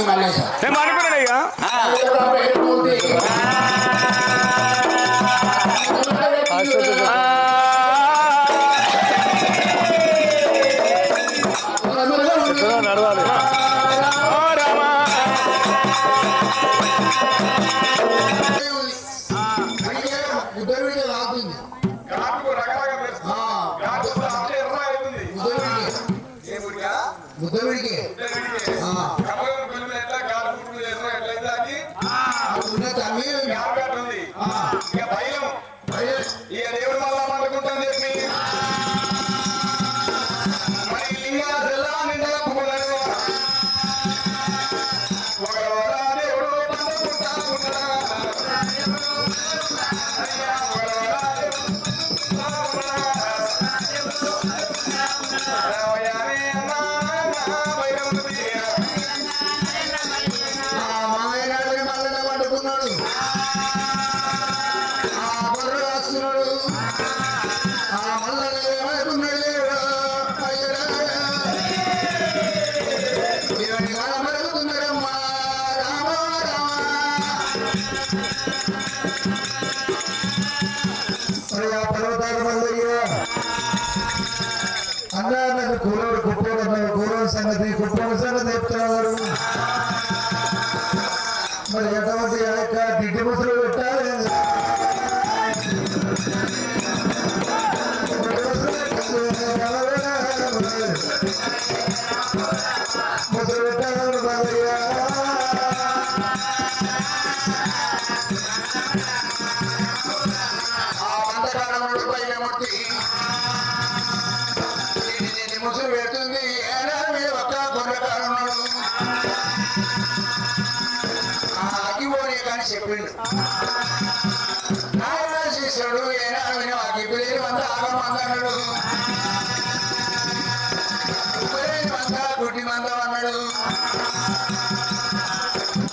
నేను అనుకున్నానయ్యా. నడవాలి ముద్దవిడికి దేవుడు మళ్ళా పడుకుంటాను చెప్పి మరి లింగాసెల్లా నిండా పువ్వులను ఒక దేవుడు పండుకుంటా అన్న కూరడు కుప్పడు కూరల సంగతి కుప్పల సంగతి చెప్తున్నారు. మరి ఎటువంటి దిడ్డి ముసులు పెట్టాలి ముసులు పెట్టాలి బాలయ్య. ముసులు పెడుతుంది మీద ఒక్క కొనకాడున్నాడు అగ్గిపోనీ కానీ చెప్పిండు. ఆయన శిష్యుడు ఏనాడు అగ్గిపోయి మంద ఆగం అన్నాడు, మంద గుడ్డి మందం అన్నాడు.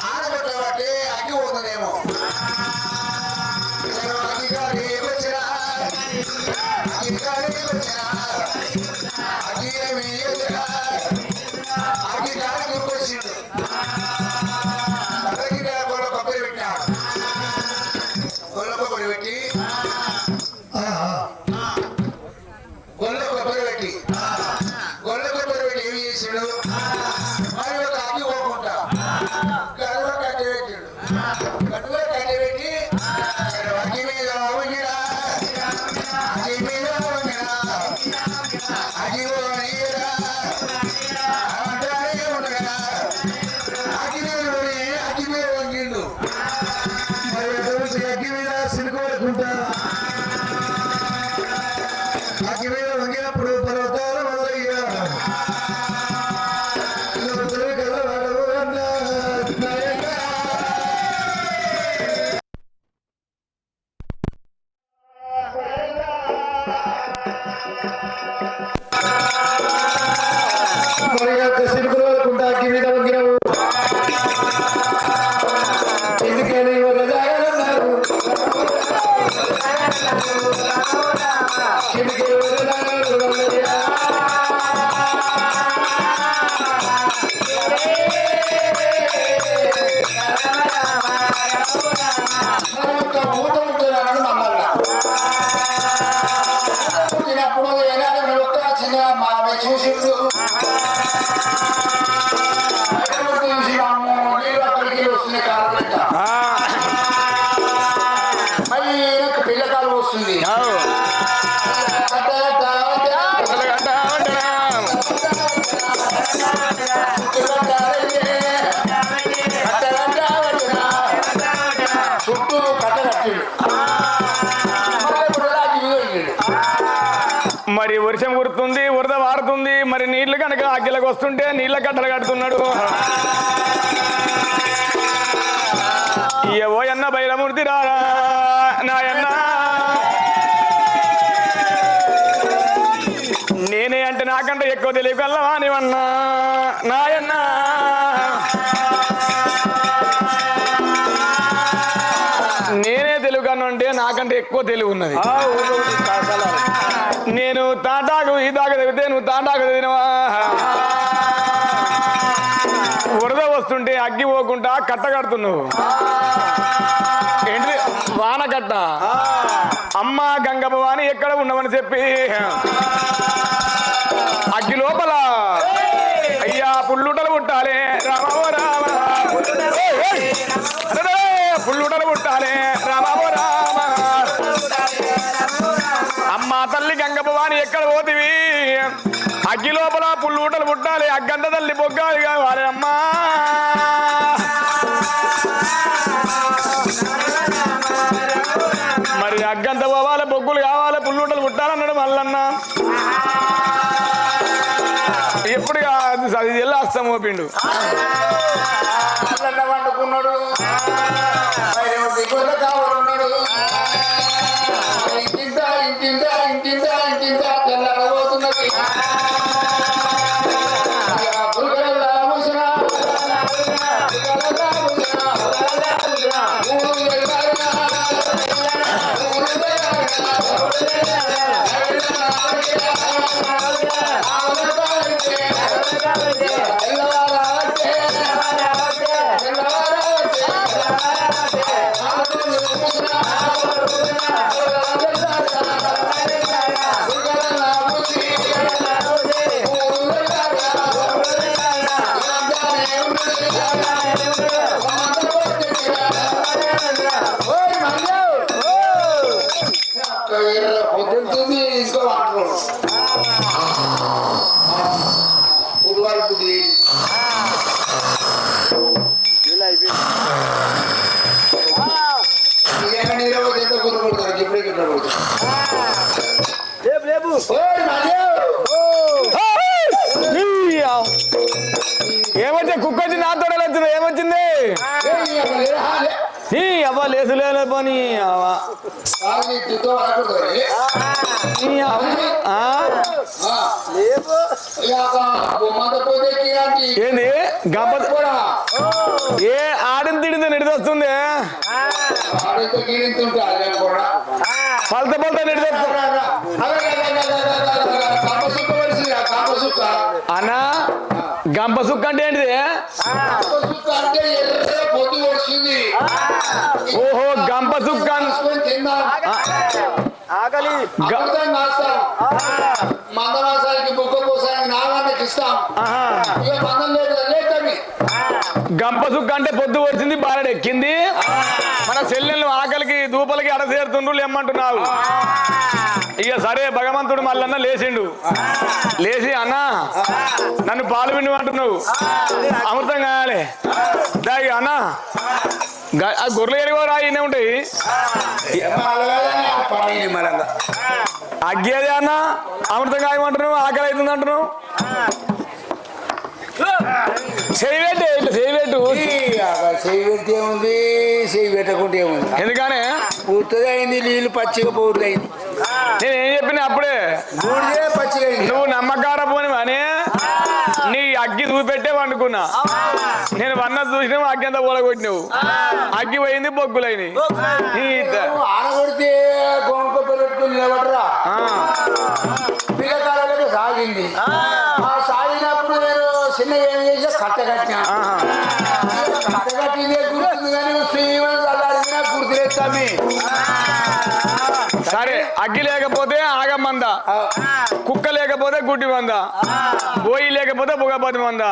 ఆడబట్టబట్టి అగ్గి పోతుందేమో అగ్గిగాడి వచ్చినా అగ్గిగాడి వచ్చినా అగ్గి మీద వంగినప్పుడు పర్వతాలు మొదలయ్యా సిరుకులు వరకుంటా అగ్గి మీద వంగినవు ఎందుకని పుట్టినప్పుడు ఏనాడు ఒక్క చిన్న మామే చూసిండు నీళ్ళు అక్కడికి వస్తుంది కారణంట మరి పిల్లకాలు వస్తుంది చుట్టూ కట్టగట్టాడు. మరి వర్షం కురుతుంది, వరద వారుతుంది. మరి నీళ్లు కనుక అగ్గిలకు వస్తుంటే నీళ్ళ కట్టలు కడుతున్నాడు. ఓ అన్న బైరమూర్తి రారా నాయన్న, నేనే అంటే నాకంటే ఎక్కువ తెలియగలవా నీవన్నా నాయన్న. నేనే తెలుగు అంటే నాకంటే ఎక్కువ తెలుగు ఉన్నది. నేను తాటాకు ఈ దాకా చదివితే నువ్వు తాటాకు చదివినవా? వరద వస్తుంటే అగ్గి పోకుండా కట్ట కడుతున్నావు ఏంటి వాన కట్ట అమ్మ గంగ భవాని ఎక్కడ ఉన్నామని చెప్పి అగ్గి లోపల అయ్యా పుల్లుటలు పుట్టాలి రామో రామ పుల్లుటలు పుట్టాలి రామో రామ అమ్మ తల్లి గంగ భవాని ఎక్కడ పోతివి అగ్గి లోపల పుల్లుటలు పుట్టాలి అగ్గంత తల్లి బొగ్గాలి కావాలి అమ్మా మరి అగ్గంత పోవాలి బొగ్గులు కావాలి పుల్లుటలు పుట్టాలన్నాడు మల్లన్న ఎప్పుడు అది వెళ్ళేస్తాం ఓపిండు వండుకున్నాడు కావాలన్నాడు ఇంటింత ఇంటింత ఇంటింత ఇంటింత తెల్లబోతున్నది పొద్దుంటుంది ఇంకో వాటర్ పురువాలు పుట్టి నీరవ ఎంత కుదురుకుంటారు ఎప్పుడే కుదురుకుంటారు ఏమొచ్చా కుక్క వచ్చి నా తోడలు వచ్చింది ఏమొచ్చింది అవ్వ లేసు లేలే పని ఏంది గంప ఏ ఆడిన తిడితే నిడిదొస్తుంది పలత పలత నిడిదొస్తుంది అన్నా గంప సుక్క అంటే ఏంటిది ఓహో గంప సుక్క ఆకలి మందమాసానికి బుక్క కోసానికి నాగానికి ఇస్తాం ఇక మందం లేదని గంప సుక్క అంటే పొద్దు వచ్చింది బాగా ఎక్కింది మన చెల్లెళ్ళు ఆకలికి దూపలకి అడసేరుతుండ్రు లేమ్మంటున్నావు ఇక సరే భగవంతుడు మళ్ళన్న లేచిండు లేచి అన్న నన్ను పాలు పిండి అంటున్నావు అమృతం కావాలి దాగి అన్న గొర్రెలు ఎడిగో రాయినే ఉంటాయి అగ్గేది అన్న అమృతం కాయమంటున్నావు ఆకలి అవుతుంది అంటున్నావు చేయబెట్టు ఇట్లా చేయబెట్టు చేయబెడితే ఏముంది చేయి పెట్టకుంటే ఏముంది ఎందుకనే పూర్తిగా అయింది నీళ్ళు పచ్చిగా పూర్తి అయింది నేనేం చెప్పిన అప్పుడే పూర్తిగా పచ్చిగా అయింది నువ్వు నమ్మకార పోని అని నీ అగ్గి చూపెట్టే వండుకున్నా నేను వన్న చూసినా అగ్గి అంతా పోలగొట్టినావు అగ్గి పోయింది బొగ్గులైనవి ఆడగొడితే గోంక పెట్టుకుని నిలబడరా పిల్లకాలకు సాగింది సాగినప్పుడు నేను చిన్న ఏం చేసా కట్ట కట్టినా కట్ట కట్టిందే గుర్తుంది కానీ శ్రీమంతా గుర్తులేస్తామే సరే అగ్గి లేకపోతే ఆగమ్మంద కుక్క లేకపోతే గుడ్డి మంద బోయి లేకపోతే బుగపతి మంద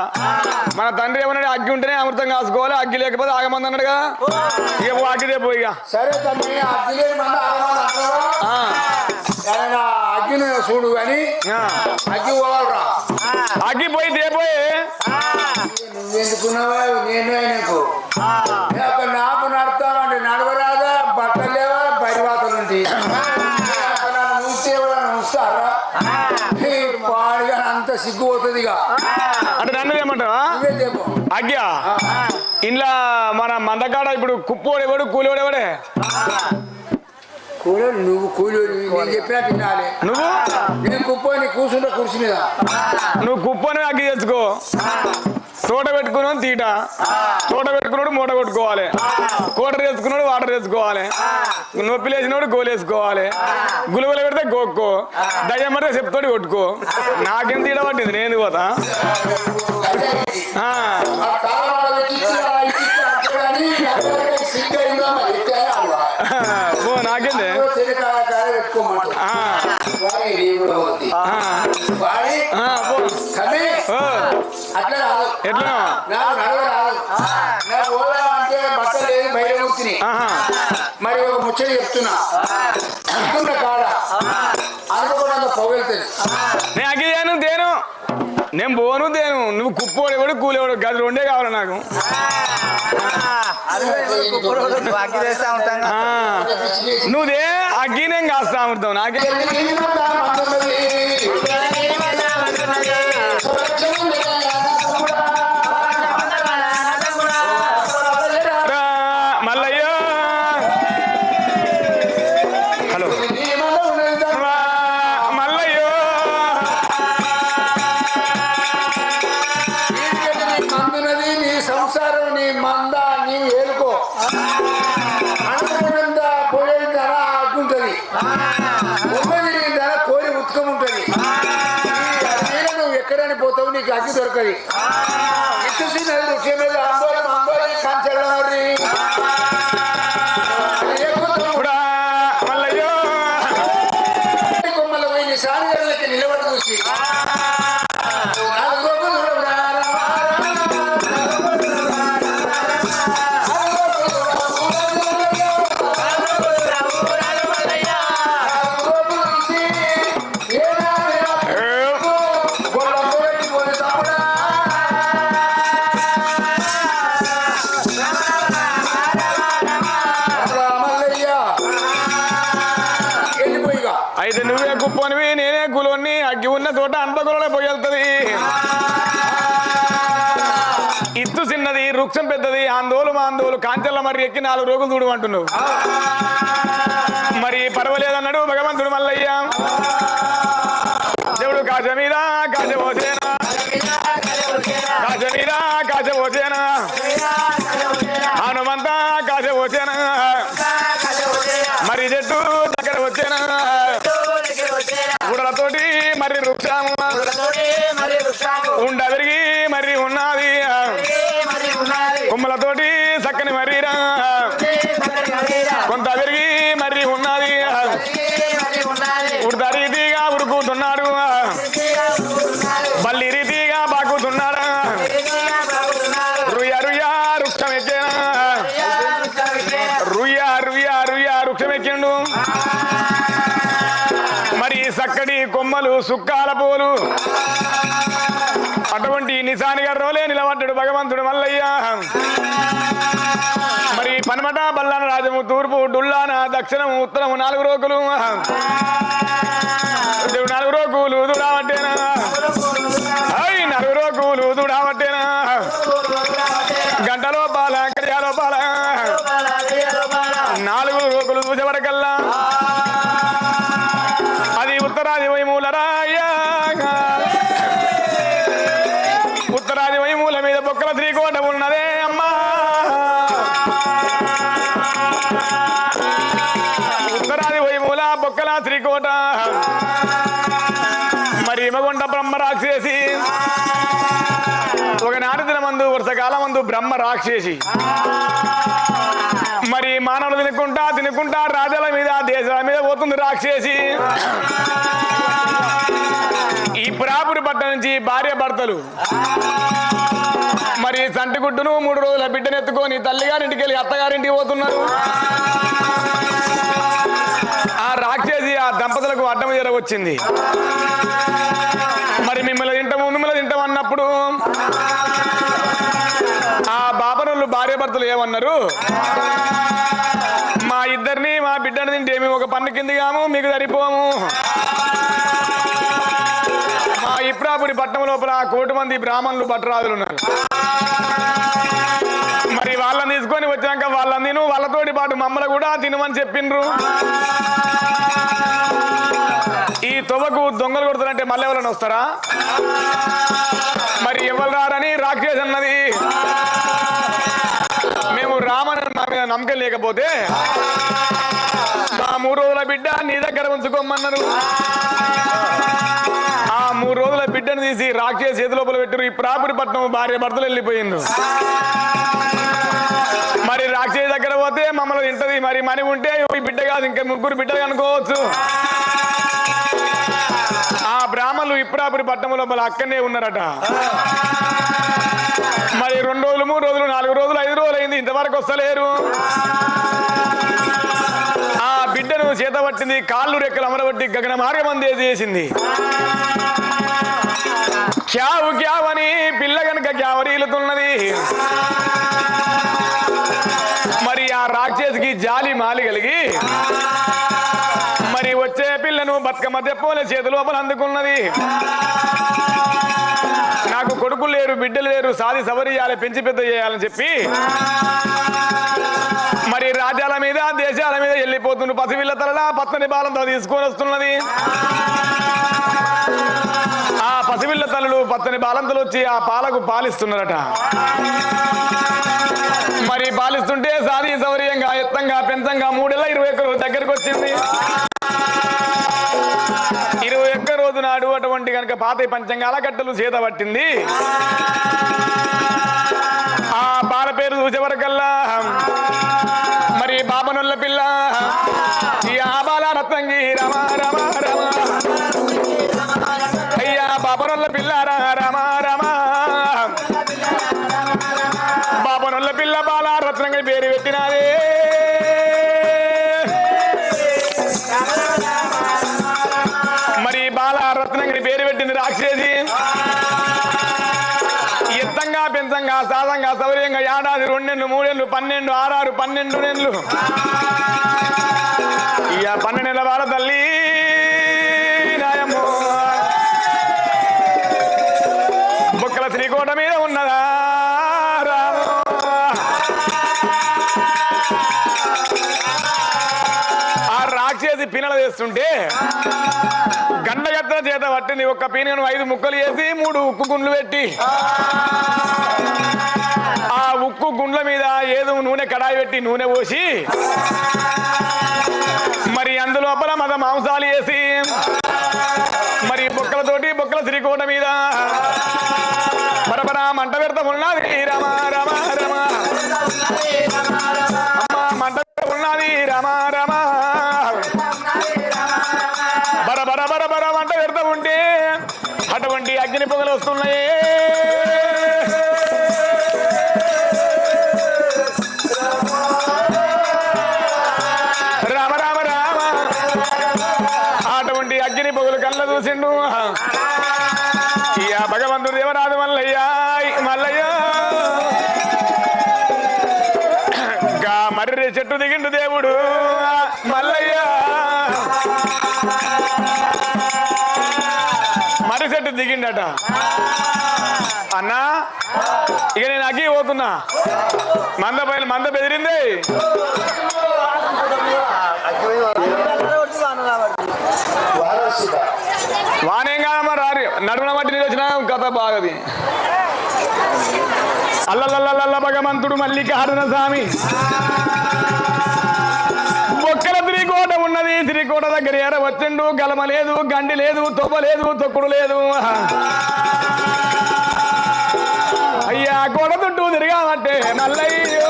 మన తండ్రి ఏమన్నాడు అగ్గి ఉంటేనే అమృతం కాసుకోవాలి అగ్గి లేకపోతే ఆగమంది అన్నాడు కదా ఇక అగ్గిదే పోయిగా సరే తమ్మి అగ్గి లేని మంద అగ్గిని చూడు కానీ అగ్గి పోవాలరా అగ్గి పోయి దేపోయి నువ్వెందుకున్నావా నేను ఆయనకు నాకు నడతామండి నడవరాదా బట్టలు లేవా పరివాతలు ఉంటాయి చూస్తారా పాడుగా అంత సిగ్గుపోతుంది అంటే నన్ను ఏమంటావా అగ్గా ఇంట్లో మన మందకాడ ఇప్పుడు కుప్పోడేవాడు కూలివాడేవాడే కూలోడు నువ్వు కూలోడు నేను చెప్పినా తినాలి నువ్వు నేను కుప్పని కూర్చుంటా కుర్చీ మీద నువ్వు కుప్పని అగ్గి తెచ్చుకో తోట పెట్టుకున్నాడు తీట తోట పెట్టుకున్నాడు మూట కొట్టుకోవాలి కోటర్ వేసుకున్నాడు వాటర్ వేసుకోవాలి నొప్పి లేచినోడు గోలు వేసుకోవాలి గులుగులు పెడితే గోక్కో దయ్యం పడితే చెప్తోటి కొట్టుకో నాకేం తీడ పట్టింది నేను పోతా అట్లా కాదు ఎట్లా నాకు నడవ రాదు నాకు ఓలా అంటే బట్టలు లేదు బయట కూర్చుని మరి ఒక ముచ్చట చెప్తున్నా అనుకున్న కాడ అనుకోకుండా పొగలుతుంది నేను అగ్గియాను తేను నేను పోను తేను నువ్వు కుప్పోడేవాడు కూలేవాడు గది రెండే కావాలి నాకు నువ్వుదే అగ్గి నేను కాస్తా అమృతం నాకే మల్లయ్యో హలో మల్లయ్యో మందునది నీ సంసారం నీ మంద నీవు ఏలుకో అనుకున్నంత పోయేంత అడ్డుంటది తిరిగిన కోరి ఉత్కం ఉంటది నువ్వు ఎక్కడని పోతావు నీకు అగ్గి దొరకది ఇచ్చేసి వృక్షం మీద ఆందోళన ఆందోళన కాంచెల్లారి మల్లయ్యో కొమ్మల పోయి సారిలకి నిలబడి చూసి అయితే నువ్వే కుప్పనివి నేనే కులోని అగ్గి ఉన్న చోట అంతకులనే పోయెళ్తుంది ఇత్తు చిన్నది వృక్షం పెద్దది ఆందోళన మాందోలు కాంచెల్ల మరి ఎక్కి 4 రోజులు చూడు అంటున్నావు మరి పర్వాలేదన్నాడు భగవంతుడు మల్లయ్య దేవుడు కాజ మీద కాజ పోసేనా కాజ మీద కాజ పోసేనా హనుమంత కాజ పోసేనా మరి చెట్టు దగ్గర వచ్చేనా గుడలతోటి మరి వృక్షము ఉండవిరిగి మరి ఉన్నది కొమ్మలతోటి చక్కని మర్రిరా కొంత విరిగి మరి ఉన్నది ఉడత రీతిగా ఉడుకుతున్నాడు బల్లి రీతిగా బాకుతున్నాడు రుయ్య రుయ్య వృక్షం ఎక్కేనా రుయ్య రుయ్య రుయ్య వృక్షం ఎక్కిండు మరి చక్కటి కొమ్మలు సుక్కాల పూలు అటువంటి నిజానిగా రోలే నిలబడ్డాడు భగవంతుడు మల్లయ్య మరి పనమట బల్లాన రాజము తూర్పు డుల్లాన దక్షిణము ఉత్తరము 4 రోకులు 4 రోకులు దుడావట్టేనా 4 రోకులు దుడావట్టేనా గంట లోపాల గడియ లోపాల 4 రోకులు చూసేవరకల్లా అది ఉత్తరాది వైమూలరాయ ఉత్తరాది వైమూల మీద బొక్కల శ్రీకోట ఉన్నదే అమ్మా ఉత్తరాది వైమూల బొక్కల శ్రీకోట మరి హిమగుండ బ్రహ్మ రాక్షసి ఒకనాటి దినమందు వర్షకాలం మందు బ్రహ్మ రాక్షసి మరి మానవులు తినుకుంటా రాజాల మీద దేశాల మీద పోతుంది రాక్షసి ఈ పురాపురి పట్ట నుంచి భార్య భర్తలు మరి సంటిగుడ్డును 3 రోజుల బిడ్డను ఎత్తుకొని తల్లిగారింటికి వెళ్ళి అత్తగారింటికి పోతున్నారు ఆ రాక్షసి ఆ దంపతులకు అడ్డం వచ్చింది మరి మిమ్మల్ని తింటాం అన్నప్పుడు ఆ బాబనోళ్ళు భార్య భర్తలు ఏమన్నారు మా ఇద్దరిని మా బిడ్డని తింటే మేము ఒక పన్ను కిందిగాము మీకు సరిపోము మా ఇప్రాపురి పట్టణం లోపల 1 కోటి మంది బ్రాహ్మణులు భట్టరాజులు ఉన్నారు మరి వాళ్ళని తీసుకొని వచ్చాక వాళ్ళని తిను వాళ్ళతోటి పాటు మమ్మల్ని కూడా తినమని చెప్పిండ్రు ఈ తొవ్వకు దొంగలు కొడుతారంటే మళ్ళీ ఎవరైనా వస్తారా మరి ఎవరు రారని రాక్షసి అన్నది మేము రామని నమ్మకం లేకపోతే మా 3 రోజుల బిడ్డ నీ దగ్గర ఉంచుకోమన్నారు ఆ 3 రోజుల బిడ్డను తీసి రాక్షసి చేతి లోపల పెట్టారు ఈ ప్రాపురి పట్నం భార్య భర్తలు వెళ్ళిపోయిండు మరి రాక్షసి దగ్గర పోతే మమ్మల్ని తింటది మరి మని ఉంటే ఈ బిడ్డ కాదు ఇంకా 3 బిడ్డలు అనుకోవచ్చు ఆ బ్రాహ్మణులు ఇప్పుడాపురి పట్టణం లోపల అక్కడనే ఉన్నారట. మరి 2 రోజులు 3 రోజులు 4 రోజులు 5 రోజులు అయింది, ఇంతవరకు వస్తలేరు. ఆ బిడ్డను చేత పట్టింది, కాళ్ళు రెక్కలు అమరబట్టి గగన మార్గం చేసింది. క్యావు క్యావని పిల్ల గనుక క్యావరీలుతున్నది. మరి ఆ రాక్షసికి జాలి మాలి కలిగి మరి వచ్చే పిల్లను బతుకమ్మ తెప్పోలే చేతి లోపల అందుకున్నది. నాకు కొడుకులు లేరు, బిడ్డలు లేరు, సాది సవరియాలి, పెంచి పెద్ద చేయాలని చెప్పి మరి రాజ్యాల మీద దేశాల మీద వెళ్ళిపోతున్న పసిపిల్ల తలలా పచ్చని బాలంతో తీసుకొని వస్తున్నది. ఆ పసిపిల్ల తలలు పచ్చని బాలంతలు వచ్చి ఆ పాలకు పాలిస్తున్నారట. మరి పాలిస్తుంటే సాది సౌర్యంగా ఎత్తంగా పెంచంగా 3 ఏళ్ళ 21 రోజు దగ్గరికి వచ్చింది. 21 రోజు నాడు అటువంటి కనుక పాత పంచంగాల కట్టలు చేత పట్టింది. ఆ బాల పేరు చూసేవరకల్లా మరి బాబనొల్ల పిల్ల ఈ బాల రత్నంగి రమ రమ రమ అయ్యా బాబనొల్ల పిల్ల రమ రమ బాబనొల్ల పిల్ల బాల రత్నంగి పేరు పెట్టినారే. మరి బాల రత్నంగి పేరు పెట్టింది రాక్షసి. ఎత్తంగా పెంచంగా సాధంగా సౌర్యంగా ఏడాది 2 నెలలు 3 నెలలు 12 6 12 నెలలు ఇక 12 నెలల వార తల్లి నాయమ్మో బొక్కల శ్రీకోట మీద ఉన్నదా రామో. ఆ రాక్షసి పినల చేస్తుంటే గండగత్త చేత పట్టింది. ఒక్క పీనను 5 ముక్కలు చేసి 3 ఉక్కు గుండ్లు పెట్టి ఆ ఉక్కు గుండ్ల మీద ఏదో నూనె కడాయి పెట్టి నూనె పోసి మరి అందులోపల మద మాంసాలు వేసి మరి బొక్కలతోటి బొక్కల శ్రీకోట మీద బరబరా మంట పెడతా ఉన్నది రమ రమ రమ మంట ఉన్నది రమ రమ బర బర బర బర మంట పెడతా ఉంటే అటువంటి అగ్ని పొగలు వస్తున్నాయి. రామ రామ రామ అటువంటి అగ్ని పొగలు కళ్ళ చూసిండు. ఇక భగవంతుడు దేవరాజు మల్లయ్య మల్లయ్య గా మర్రి చెట్టు దిగిండు దేవుడు మల్లయ్య. మర్రి చెట్టు దిగిండట. అన్నా ఇక నేను అగ్గి పోతున్నా, మంద బెదిరింది. వానేం కాదమ్మా రారి నడుమున మట్టి నీళ్ళు వచ్చినా కథ బాగది. అల్లల్లల్ల భగవంతుడు మల్లికార్జున స్వామి బొక్కల శ్రీకోట ఉన్నది. శ్రీకోట దగ్గర ఎర వచ్చిండు. గలమ లేదు, గండి లేదు, తొప్ప లేదు, తొక్కుడు లేదు. అయ్యా కోట చుట్టూ తిరిగామంటే మల్లయ్యో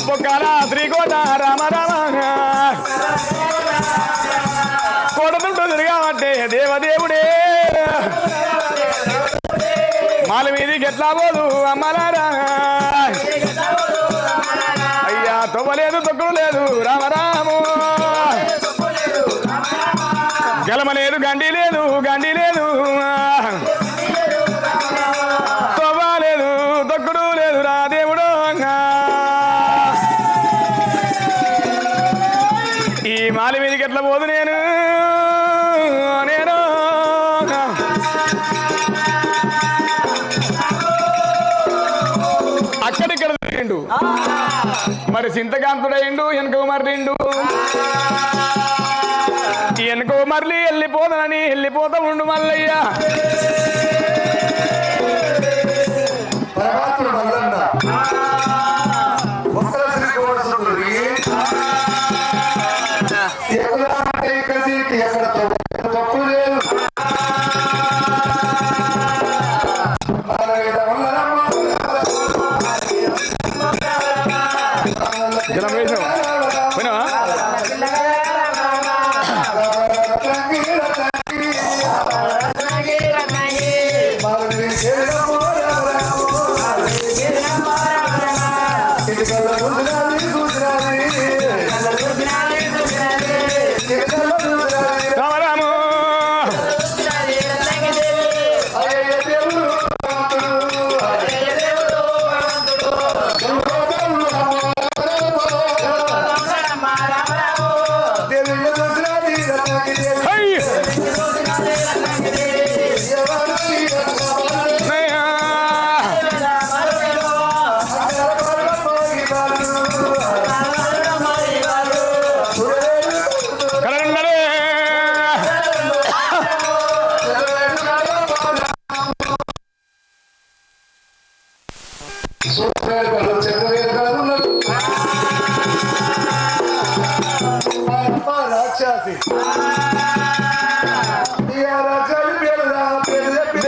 బొక్కల శ్రీకోట రామ రామ కోట చుట్టూ తిరిగామంటే దేవదేవుడే మాల మీదికి ఎట్లా పోదు అమ్మలారా. అయ్యా తొవ్వలేదు, తొక్కుడు లేదు రామరాము. గలమ లేదు, గండి లేదు, గండి లేదు, తొవ్వలేదు, తొక్కుడు లేదు రా దేవుడు. ఈ మాల మీదికి ఎట్లా పోదు నేను అక్కడిక్కడ తిరిగిండు. మరి చింతకాంతుడయిండు, వెనక మర్రిండు. వెనక మరలి వెళ్ళిపోతానని వెళ్ళిపోతా ఉండు మల్లయ్య. సూర్యుడు చంద్రవేడు రాక్షసి రాక్షసి పేరు పేరు చెప్పి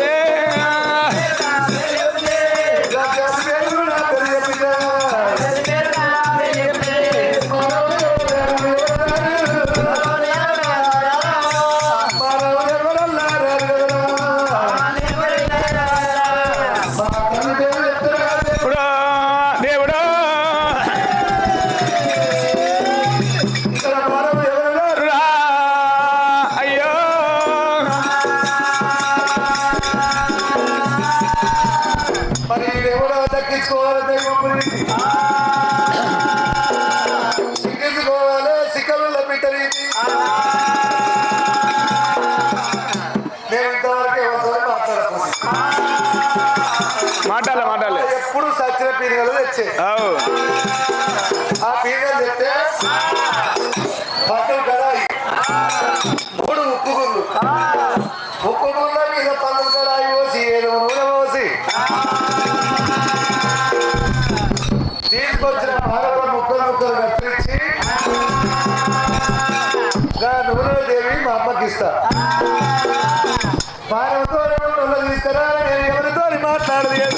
మాటాలే ఎప్పుడు సచ్చిన పీరిగలు తెచ్చే ఆ పీరిగలు తెస్తే పక్కన కడాయి 3 ఉప్పు గుండ్ల మీద పక్కన కడాయి పోసి 7 నూనె పోసి తీసుకొచ్చిన భారత ముక్కలు కత్తిరించి నూనె దేవి మా అమ్మకి ఇస్తా భారతతో తీసుకురా నేను ఎవరితో మాట్లాడలేదు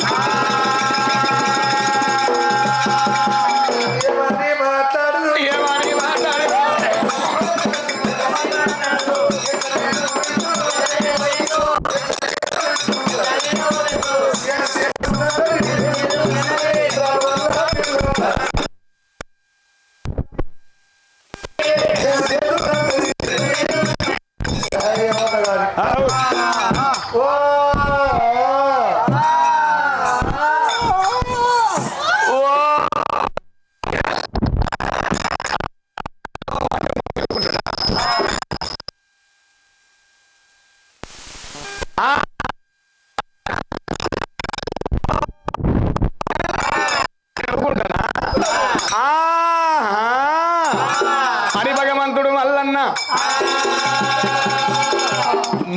హరి భగవంతుడు మల్లన్న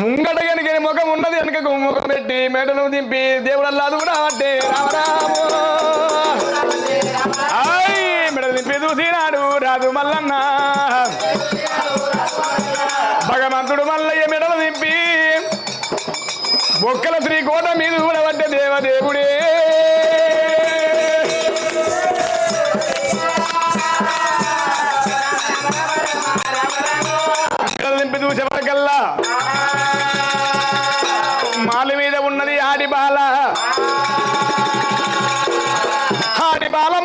ముంగట కనుక ముఖం ఉన్నది వెనుకకు ముఖం పెట్టి మెడలు దింపి దేవుడల్లాదు కూడా అంటే రామరాము మెడలు దింపి చూసినాడు రాజు మల్లన్న భగవంతుడు మల్లయ్య మెడలు దింపి బొక్కల శ్రీకోట మీద కూడా పడ్డ దేవదేవుడే నింపి చూసేవరకల్లా మాలి మీద ఉన్నది ఆడిబాల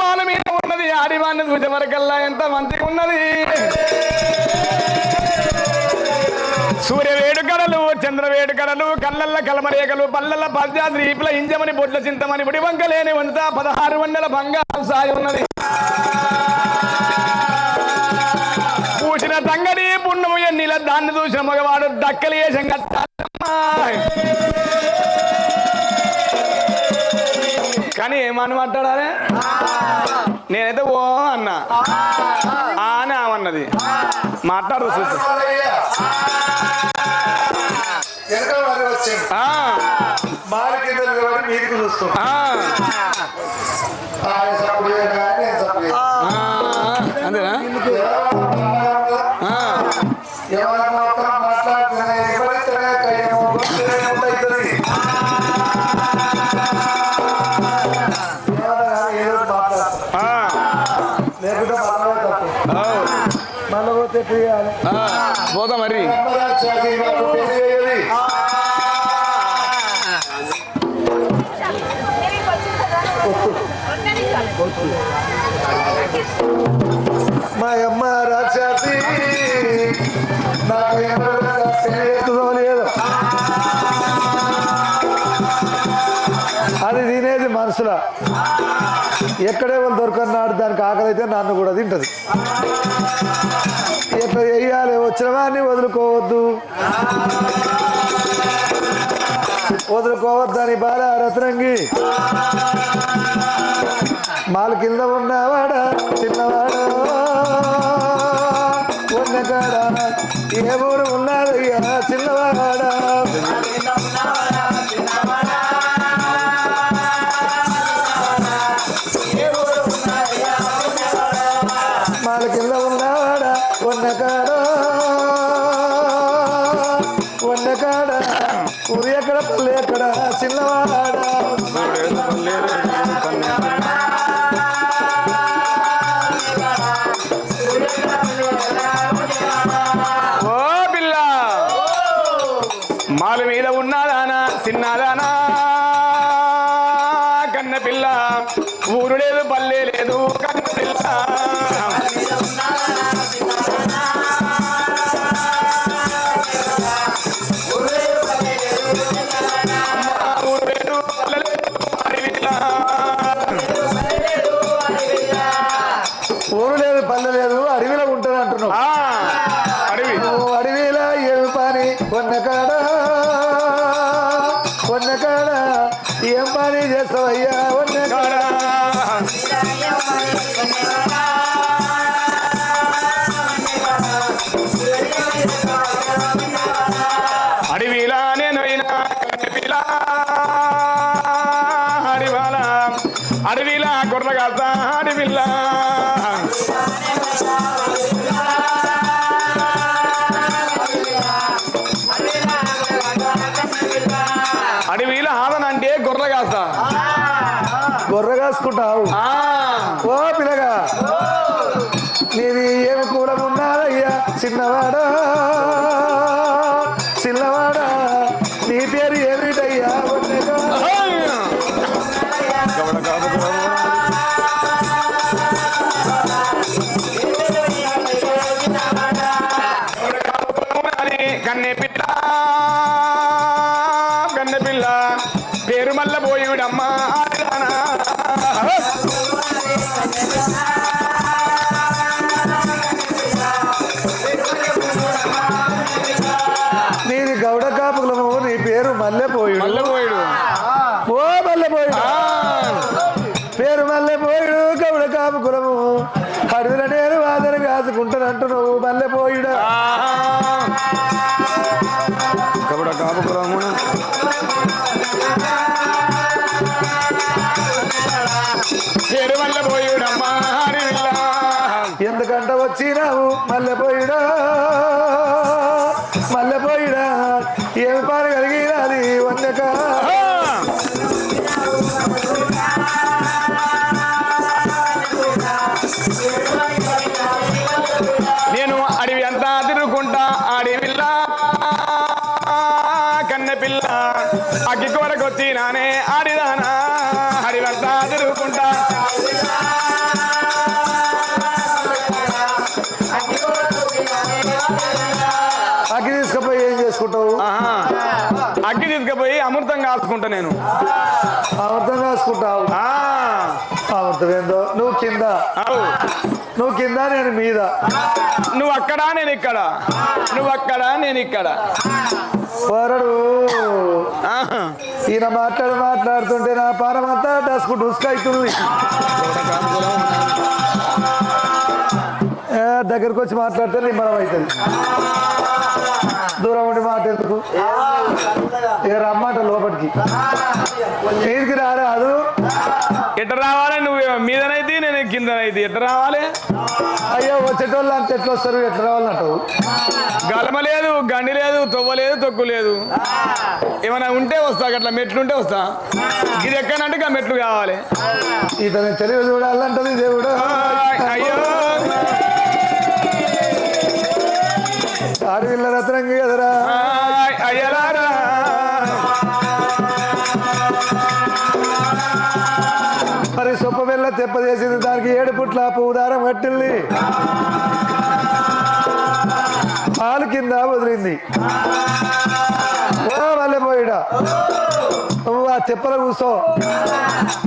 మాల మీద ఉన్నది ఆడిబాన్ని చూసేవరకల్లా ఎంత మంచిగా ఉన్నది సూర్య వేడుకడలు చంద్ర వేడుకడలు కళ్ళల్ల కలమరేకలు పల్లెల పద్యాద్రి ఈపుల ఇంజమని బొడ్ల చింతమని బుడి వంకలేని వంత 16 వందల బంగారు సాయి ఉన్నది పూసిన తంగడి పుణ్యము ఎన్నిల దాన్ని చూసిన మగవాడు దక్కలి వేషం కట్టాలమ్మా కానీ ఏమని మాట్లాడాలి నేనైతే ఓ అన్నా అని ఆమన్నది మాట్లాడు చూసి మీదికి చూస్తాం అంతేనా పోతా మరి మా అమ్మ రాక్షసి నాకు లేదు అది తినేది మనసులో ఎక్కడే వాళ్ళు దొరకన్నాడు దానికి ఆకలి అయితే నన్ను కూడా తింటది ఎట్లా వేయాలి వచ్చిన వాడిని వదులుకోవద్దని బాల రత్నంగి మాల కింద ఉన్నవాడా చిన్నవాడా ఉన్నకాడ ఏ ఊరు ఉన్నాడు చిన్నవాడా ఎక్కడ చిన్నవాడా ఓ పిల్ల మాల మీద ఉన్నాదానా చిన్నదానా కన్న పిల్ల ఊరు లేదు పల్లె లేదు కన్న పిల్ల ఊరు లేదు పల్లె లేదు అడవి పిల్ల. ఊరు లేదు పల్లె లేదు అడవిలో ఉంటుంది అంటున్నావు ఆ, అడవి నువ్వు అడవిలో ఏమి పని కొన్నకాడ ఏం పని చేస్తావయ్యా కొన్నకాడ అడవిలా నేను పిల్ల అడివాల అడవిలా గొర్రె కాస్తా అడవిల్ల అడవిలో ఆదనంటే గొర్రె కాస్తా గొర్రె కాసుకుంటావు ఓ పిల్లగా నీది ఏమి కులం ఉన్నదయ్యా చిన్నవాడా నీ పేరు ఏమిటయ్యా కన్నె పిల్ల పేరు మల్ల పోయిడమ్మా నీది గౌడ కాపు కులము నీ పేరు మల్లెపోయుడు మల్లెపోయిడు ఓ మల్లెపోయుడు పేరు మల్లెపోయుడు గౌడ కాపు కులము అడవిల నేను వాదన కాసుకుంటానంటు నువ్వు మల్లెపోయుడు కబడ కాపు కులము పేరు మల్ల పోయిడమ్మా ఎందుకంట వచ్చినావు మల్లెపోయిడా ఏమి పని కలిగినది వందక నేను అడవి అంతా తిరుగుకుంటా అడవిల్ల కన్న పిల్ల అగ్గి కొరకు వచ్చినానే ఆడిదానా అడవంతా తిరుగుకుంటా అగ్గి తీసుకుపోయి ఏం చేసుకుంటావు అగ్గి తీసుకుపోయి అమృతం కాసుకుంటా నేను అమృతం కాసుకుంటావు అమృతం ఏందో నువ్వు కింద నేను మీద నువ్వు అక్కడ నేను ఇక్కడ నువ్వు అక్కడ నేను ఇక్కడ వరడు ఈయన మాట్లాడుతుంటే నా పారమంతా డస్కు డుస్క్ అవుతుంది దగ్గరకు వచ్చి మాట్లాడితే నిమ్మలం అవుతుంది దూరం ఉండి మాట ఎందుకు ఇక రమ్మాట లోపలికి నీటికి రాదు ఎట్ట రావాలి నువ్వు మీదనైతే నేను కిందనైతే ఎట్ట రావాలి అయ్యో వచ్చేటోళ్ళు అంత ఎట్లా వస్తారు ఎట్లా రావాలంటావు గలమ లేదు గండి లేదు తొవ్వ లేదు తొక్కు లేదు ఏమైనా ఉంటే వస్తా అట్లా మెట్లు ఉంటే వస్తా ఇది ఎక్కడంటే ఆ మెట్లు కావాలి ఇతని తెలివి చూడాలంటది దేవుడు అయ్యో ఆడవిల్ల రత్నంగి కదరా అయ్యలారా మరి సొప్ప వెళ్ళ తెప్పదేసింది దానికి 7 పుట్ల పూదారం కట్టింది పాలు కింద వదిలింది మల్లెపోయిడా నువ్వు ఆ తెప్పల కూర్చో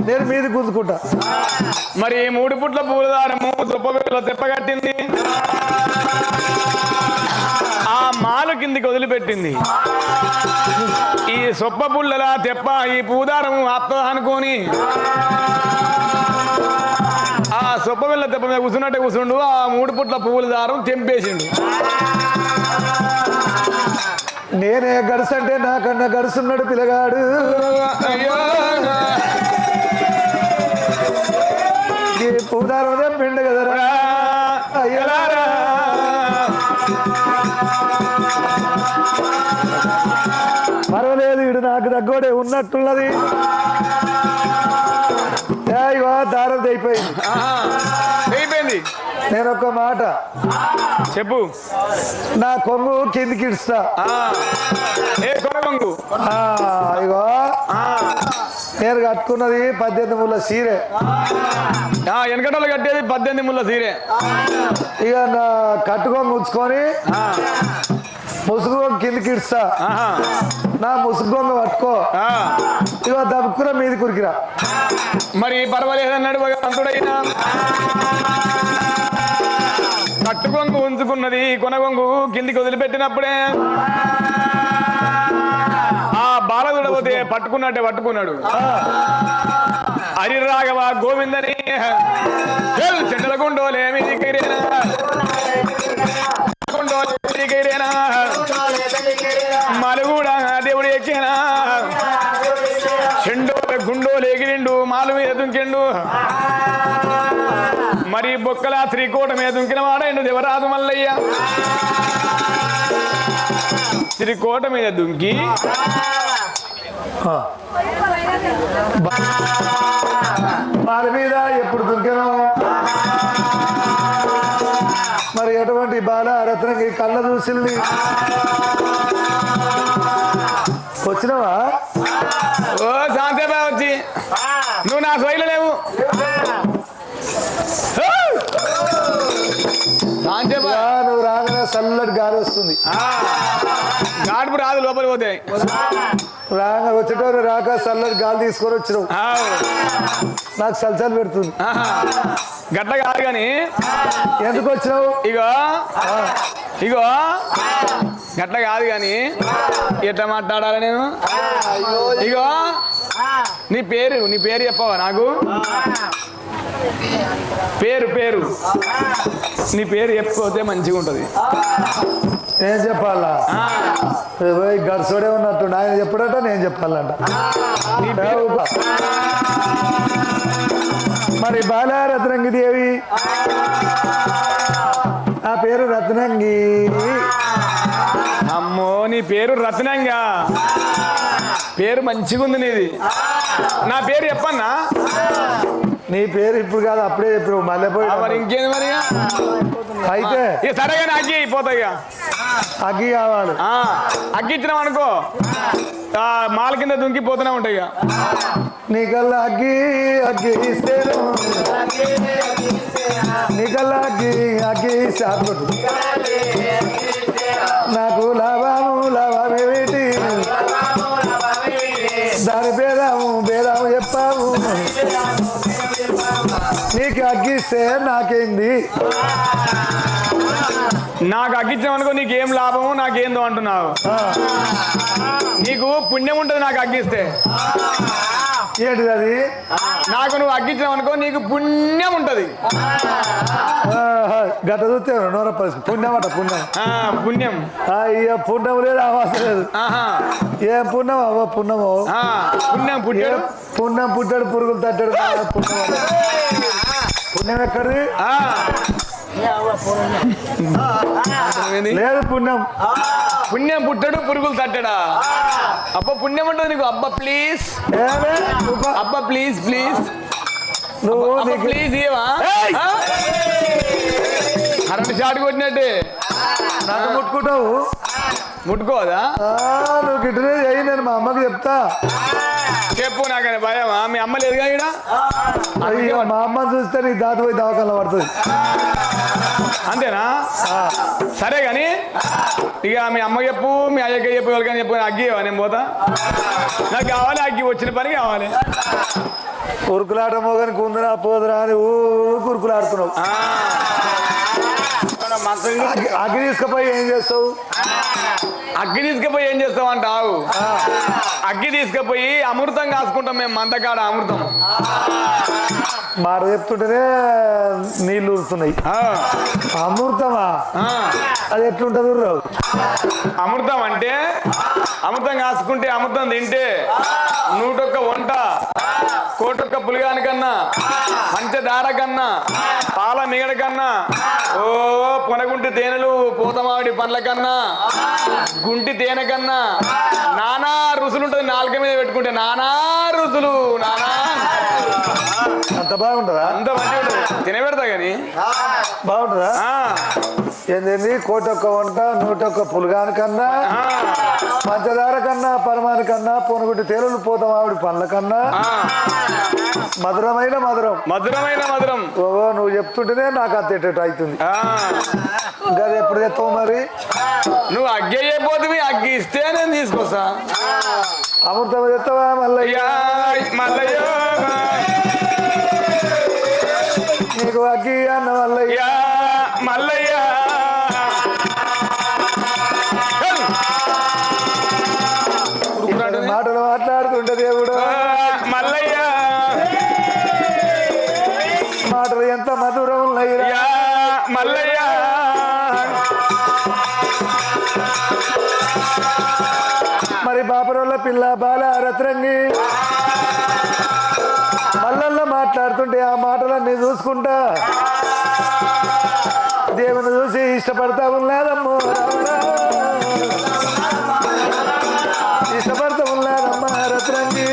నేను మీది కూర్చుకుంటా మరి 3 పుట్ల పూలదారము సొప్ప తెప్ప కట్టింది ఆ మాలు కిందికి వదిలిపెట్టింది ఈ సొప్ప పుల్లల తెప్ప ఈ పూదారము అత్త అనుకోని ఆ సొప్ప పిల్ల తెప్ప మీద కూర్చున్నట్టే కూర్చుండు ఆ 3 పుట్ల పువ్వుల దారం తెంపేసిండు నేనే గడుసంటే నాకన్నా గడుసున్నాడు పిల్లగాడు అయ్యో ఈ పూదారం తెంపిండు కదరా అయ్యలారా పర్వాలేదు ఇడు నాకు తగ్గోడే ఉన్నట్టున్నది. ఇగో దారం అయిపోయింది. అయిపోయింది. నేను ఒక మాట చెప్పు. నా కొంగు కిందికి ఇడుస్తా. ఏ కొంగు? ఇగో నేను కట్టుకున్నది 18 ముళ్ళ సీరే. వెనకటలు కట్టేది 18 ముళ్ళ సీరే. ఇక నా కట్టుకొని ఉంచుకొని ముసుగు కిందికి ఇడుస్తా. నా ముసుగు గొంగ పట్టుకో. ఇక దబ్బుకురా మీది కురికిరా. మరి పర్వాలేదు అన్నాడు భగవంతుడైనా. కట్టుకొంగు ఉంచుకున్నది కొనగొంగు కిందికి వదిలిపెట్టినప్పుడే ఆ బాలదుడపోతే పట్టుకున్నట్టే పట్టుకున్నాడు. హరి రాఘవ గోవిందని చెండల గుండోలేమి మలుగుడా దేవుడు ఎక్కినా చెండో గుండోలు ఎగిరిండు మాలు మీద దుంకిండు. మరి బొక్కల శ్రీకోట మీద దుంకిన వాడైండు దేవరాజు మల్లయ్య. శ్రీకోట మీద దుంకి బాల మీద ఎప్పుడు దుంకినా మరి ఎటువంటి బాల రత్నకి కళ్ళ చూసింది. వచ్చినావా? ఓ శాంతేబా వచ్చి నువ్వు నా సైలు లేవు. నువ్వు రాగానే చల్లటి గాలి వస్తుంది. గాడుపు రాదు లోపలి పోతే. రాగా వచ్చేటప్పుడు రాక చల్లటి గాలి తీసుకొని వచ్చినావు. నాకు చల్చలు పెడుతుంది. గట్ల కాదు కానీ ఎందుకు వచ్చినావు? ఇగో ఇగో గట్ల కాదు కానీ ఎట్లా మాట్లాడాలి నేను? ఇగో నీ పేరు చెప్పవా నాకు? పేరు నీ పేరు చెప్పుకోతే మంచిగా ఉంటది. నేను చెప్పాలా? గడిసోడే ఉన్నట్టు ఆయన చెప్పడట నేను చెప్పాలంట. మరి బాల రత్నంగి దేవి నా పేరు రత్నంగి. అమ్మో నీ పేరు రత్నంగా. పేరు మంచిగా ఉంది నీది. నా పేరు చెప్పన్నా? నీ పేరు ఇప్పుడు కాదు అప్పుడే చెప్పు. మళ్ళీ పోయి మరి ఇంకేంది మరి? అయితే సరే కానీ అగ్గి అయిపోతాయి. అగ్గి కావాలి. అగ్గి ఇచ్చినాం అనుకో మాల కింద దుంకిపోతూనే ఉంటాయి. నీకల్లా అగ్గి ఇస్తేను నీకల్లా అగ్గి సాగుతు నాకు లాభమేమిటి దాని భేదాము చెప్పాము. నీకు అగ్గిస్తే నాకేంది? నాకు అగ్గించామనుకో నీకేం లాభము నాకేందో అంటున్నావు. నీకు పుణ్యం ఉంటుంది నాకు అగ్గిస్తే. ఏంటిది అది? నాకు నువ్వు అగ్గించావనుకో నీకు పుణ్యం ఉంటది. గత చూస్తే పుణ్యం అట పుణ్యం. అయ్యో పుణ్యం లేదు అవసరం లేదు. ఏం పుణ్యం అవ్వ పుణ్యమో పుణ్యం పుట్టాడు పురుగులు తట్టాడు. పుణ్యం ఎక్కడిది? లేదు పుణ్యం పుట్టాడు పురుగులు తట్టాడా? అబ్బా పుణ్యం ఉంటుంది నీకు. అబ్బా ప్లీజ్ నువ్వు ప్లీజ్ ఇవా కరెంట్ షాట్ కొట్టినట్టే నాకు ముట్టుకుంటావు. ముట్టుకోదా? నువ్వు గిట్టే చెయ్యి, నేను మా అమ్మకి చెప్తా. చెప్పు. నాకని భయమా? మీ అమ్మ లేదుగా ఇక్కడ? అయ్యో మా అమ్మని చూస్తే నీ దాటి పోయి దవాఖాన పడుతుంది. అంతేనా? సరే కానీ ఇక మీ అమ్మ చెప్పు, మీ అయ్యకి చెప్పు, ఎవరికైనా చెప్పు. అగ్గి నేను పోతా. నాకు కావాలి అగ్గి, వచ్చిన పని కావాలి. ఉరుకులాట మోగని కుందరా పోదురా అని ఉరుకులాడుతున్నావు. అగ్గి తీసుకుపోయి ఏం చేస్తావు? అగ్గి తీసుకుపోయి ఏం చేస్తావు అంటావు? అగ్గి తీసుకుపోయి అమృతం కాసుకుంటాం మేము. మందకాడ అమృతం మాట చెప్తుంటేనే నీళ్ళు ఊరుతున్నాయి. అమృతమా? అది ఎట్లుంటది? అమృతం అంటే అమృతం కాసుకుంటే, అమృతం తింటే 101 వంట 1 కోటి పులిగానికన్నా పంచదార కన్నా పాల మిగడ కన్నా ఓ పొనగుంటి తేనెలు పూతమావిడి పండ్ల కన్నా గుంటి తేనె కన్నా నానా రుసులు ఉంటుంది నాలుక మీద పెట్టుకుంటే నానా రుసులు నానా అంత బాగుంటుందా? అంత మంచిగా ఉంటుంది తినబెడతా గాని బాగుంటుందా? ఏంటండి కోటొక్క వంట 101 పులగాని కన్నా పంచదార కన్నా పరమాని కన్నా పొనుగుటి తేలులు పోతాం ఆవిడ పండ్ల కన్నా మధురమైన మధురం మధురమైన మధురం. ఓ నువ్వు చెప్తుంటేనే నాకు అంతేటట్టు అవుతుంది. గది ఎప్పుడు తెస్తావు మరి? నువ్వు అగ్గి అయిపోతుంది అగ్గి ఇస్తే నేను తీసుకొస్తా. అమృతం తెస్తావా మల్లయ్య? మల్లయ్య నీకు అగ్గి అన్న మల్లయ్య మల్లయ్య మాటలు మాట్లాడుతుంటే దేవుడు మల్లయ్య మాటలు ఎంత మధురం ఉన్నాయిరా మల్లయ్య. మరి బాపరోళ్ళ పిల్ల బాల రత్రంగి మల్లల్లో మాట్లాడుతుంటే ఆ మాటలన్నీ చూసుకుంటా దేవుని చూసి ఇష్టపడతా ఉన్నాదమ్మో ఇష్టపడతా ఉన్నాదమ్మా రత్రంగి.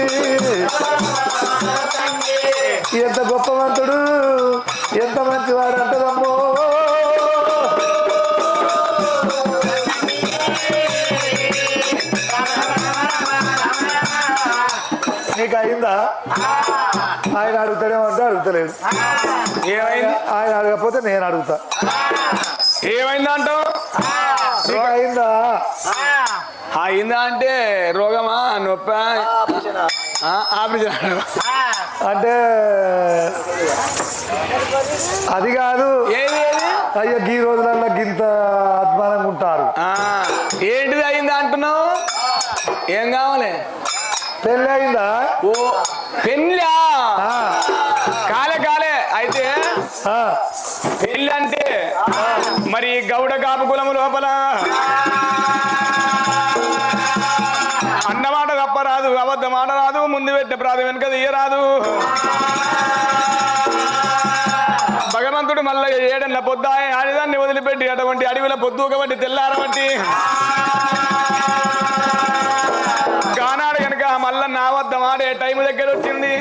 ఎంత గొప్పవంతుడు ఎంత మంచివాడు అంటదమ్మో. నీకు అయిందా? ఆయన అడుగుతాడేమంటే అడుగుతలేదు. ఏమైంది? ఆయన అడగకపోతే నేను అడుగుతా. ఏమైందా అంటావు? నీకు అయిందా? అయిందా అంటే రోగమా నొప్ప ఆపరేషన్ అంటే అది కాదు. ఏది అయ్యో ఈ రోజులలో గింత అద్మానంగా ఉంటారు. ఏంటిది అయిందా అంటున్నావు? ఏం కావాలి? పెళ్ళి అయిందా? ఓ పెళ్ళా? కాలే కాలే. అయితే పెళ్ళి అంటే మరి గౌడ కాపు కులము లోపల అన్నమాట తప్పరాదు అబద్ధ మాట రాదు ముందు పెట్టే ప్రాధం వెనుక తీయరాదు. భగవంతుడు మళ్ళీ ఏడన్న పొద్దాయ ఆడిదాన్ని వదిలిపెట్టి అటువంటి అడవిలో పొద్దు కాబట్టి తెల్లారవంటి గానాడు కనుక మళ్ళా నా వద్ద మాడే టైం దగ్గర వచ్చింది.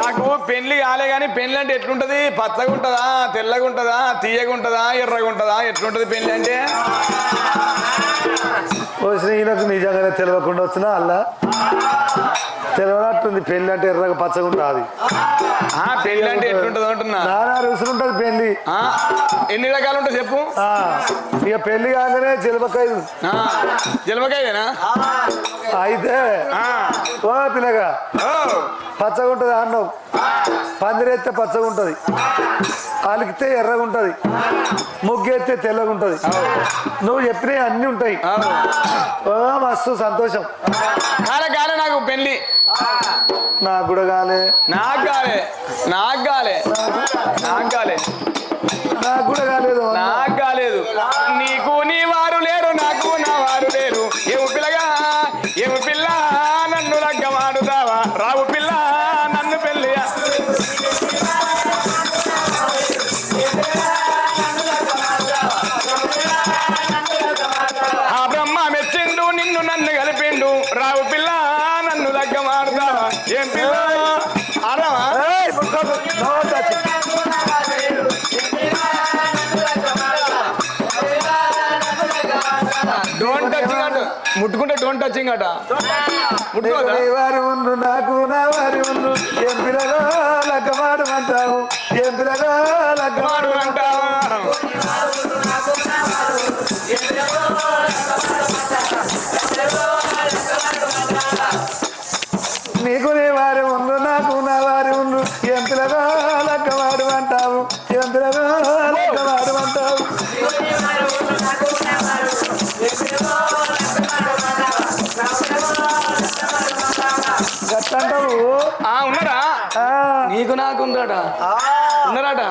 నాకు పెళ్లి కాలే కానీ పెళ్లి అంటే ఎట్లుంటది? పచ్చగా ఉంటుందా తెల్లగా ఉంటుందా తీయగా ఉంటుందా ఎర్రగా ఉంటుందా ఎట్లుంటది పెళ్లి అంటే? ఈయనకు నిజంగానే తెలియకుండా వచ్చినా అలా తెలియనట్టుంది. పెళ్లి అంటే ఎర్రగా పచ్చగా ఉంటుంది. పెళ్లి అంటే ఎట్లుంటది అంటున్నా? నానా రుసులు ఉంటుంది పెళ్లి. ఎన్ని రకాలు ఉంటాయి చెప్పు? ఇక పెళ్లి కాగానే జలబకాయ జలమకాయనా? అయితే ఓ పిల్లగా పచ్చగా ఉంటుంది అన్నం. పందిరెత్తే పచ్చగా ఉంటుంది, అలికితే ఎర్రగా ఉంటుంది, ముగ్గెత్తే తెల్లగా ఉంటుంది. నువ్వు చెప్పినవి అన్నీ ఉంటాయి. ఓ మస్తు సంతోషం. కాలే కాలే నాకు పెళ్లి. నాకు కూడా కాలే. నాకు కాలే నాకు కాలే నాకు కాలే నాకు కూడా కాలేదు. నాకు కాలేదు. నీకు నీ వారు లేరు నాకు నా వారు లేరు. ఏము పిల్లగా ఏము పిల్ల నన్ను లగ్గమాడుతావా రావు పిల్ల నన్ను పెళ్ళి ఆ బ్రహ్మ మెచ్చిండు నిన్ను నన్ను కలిపిండు రావు పిల్ల నన్ను లగ్గమాడుతావా ఏం పిల్ల అరవా డోంట్ టచింగ్ అట ముట్టుకుంటే డోంట్ టచింగ్ అట ముట్టుకోదా? వారి ఉండు నాకు నా వారి ఉండు ఏం పిల్లగా లగ్గమాడమంటావు ఏం పిల్లగా లగ్గమాడమంటావు నీకు నీ వారి ఉండు నాకు నా వారి ఉండు ఏం పిల్లగా లగ్గమాడమంటావు ఏం పిల్లగా లగ్గమాడమంటావు. గట్టంటావు ఉన్నారా? నీకు నాకు ఉందట ఉన్నారట.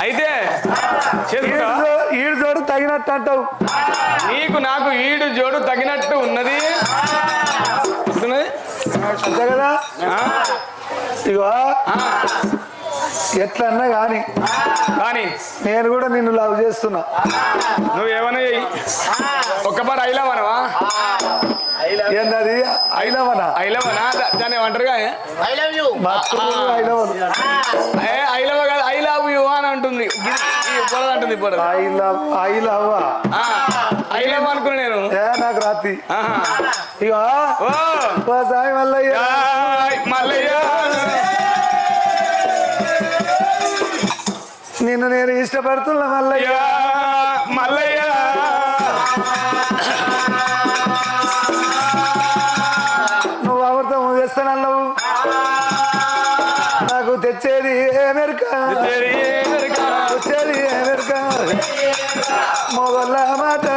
అయితే ఈడు జోడు తగినట్టు అంటావు. నీకు నాకు ఈడు జోడు తగినట్టు ఉన్నది. అంతే కదా ఇగో ఎట్లన్నా కానీ కానీ నేను కూడా నిన్ను లవ్ చేస్తున్నా. నువ్వేమన్నా చెయ్యి. ఒక్కపాటు ఐలవనవా? ఏంటది ఐలవనా? ఐలవనా దాన్ని ఏమంటారుగా? ఐలవన్ ఐలవ కాదు, ఐ లవ్ యూ అని అంటుంది. అంటుంది ఇప్పుడు ఐలవ్ అనుకున్నా నేను. నాకు రాత్రి ఇగో సాయి మల్లయ్య మల్లయ్య నిన్ను నేను ఇష్టపడుతున్నా మల్లయ్య మల్లయ్య నువ్వు అమృతం చేస్తానన్నావు నాకు తెచ్చేది అమెరికా తెచ్చేది అమెరికా మొగల్ల మాట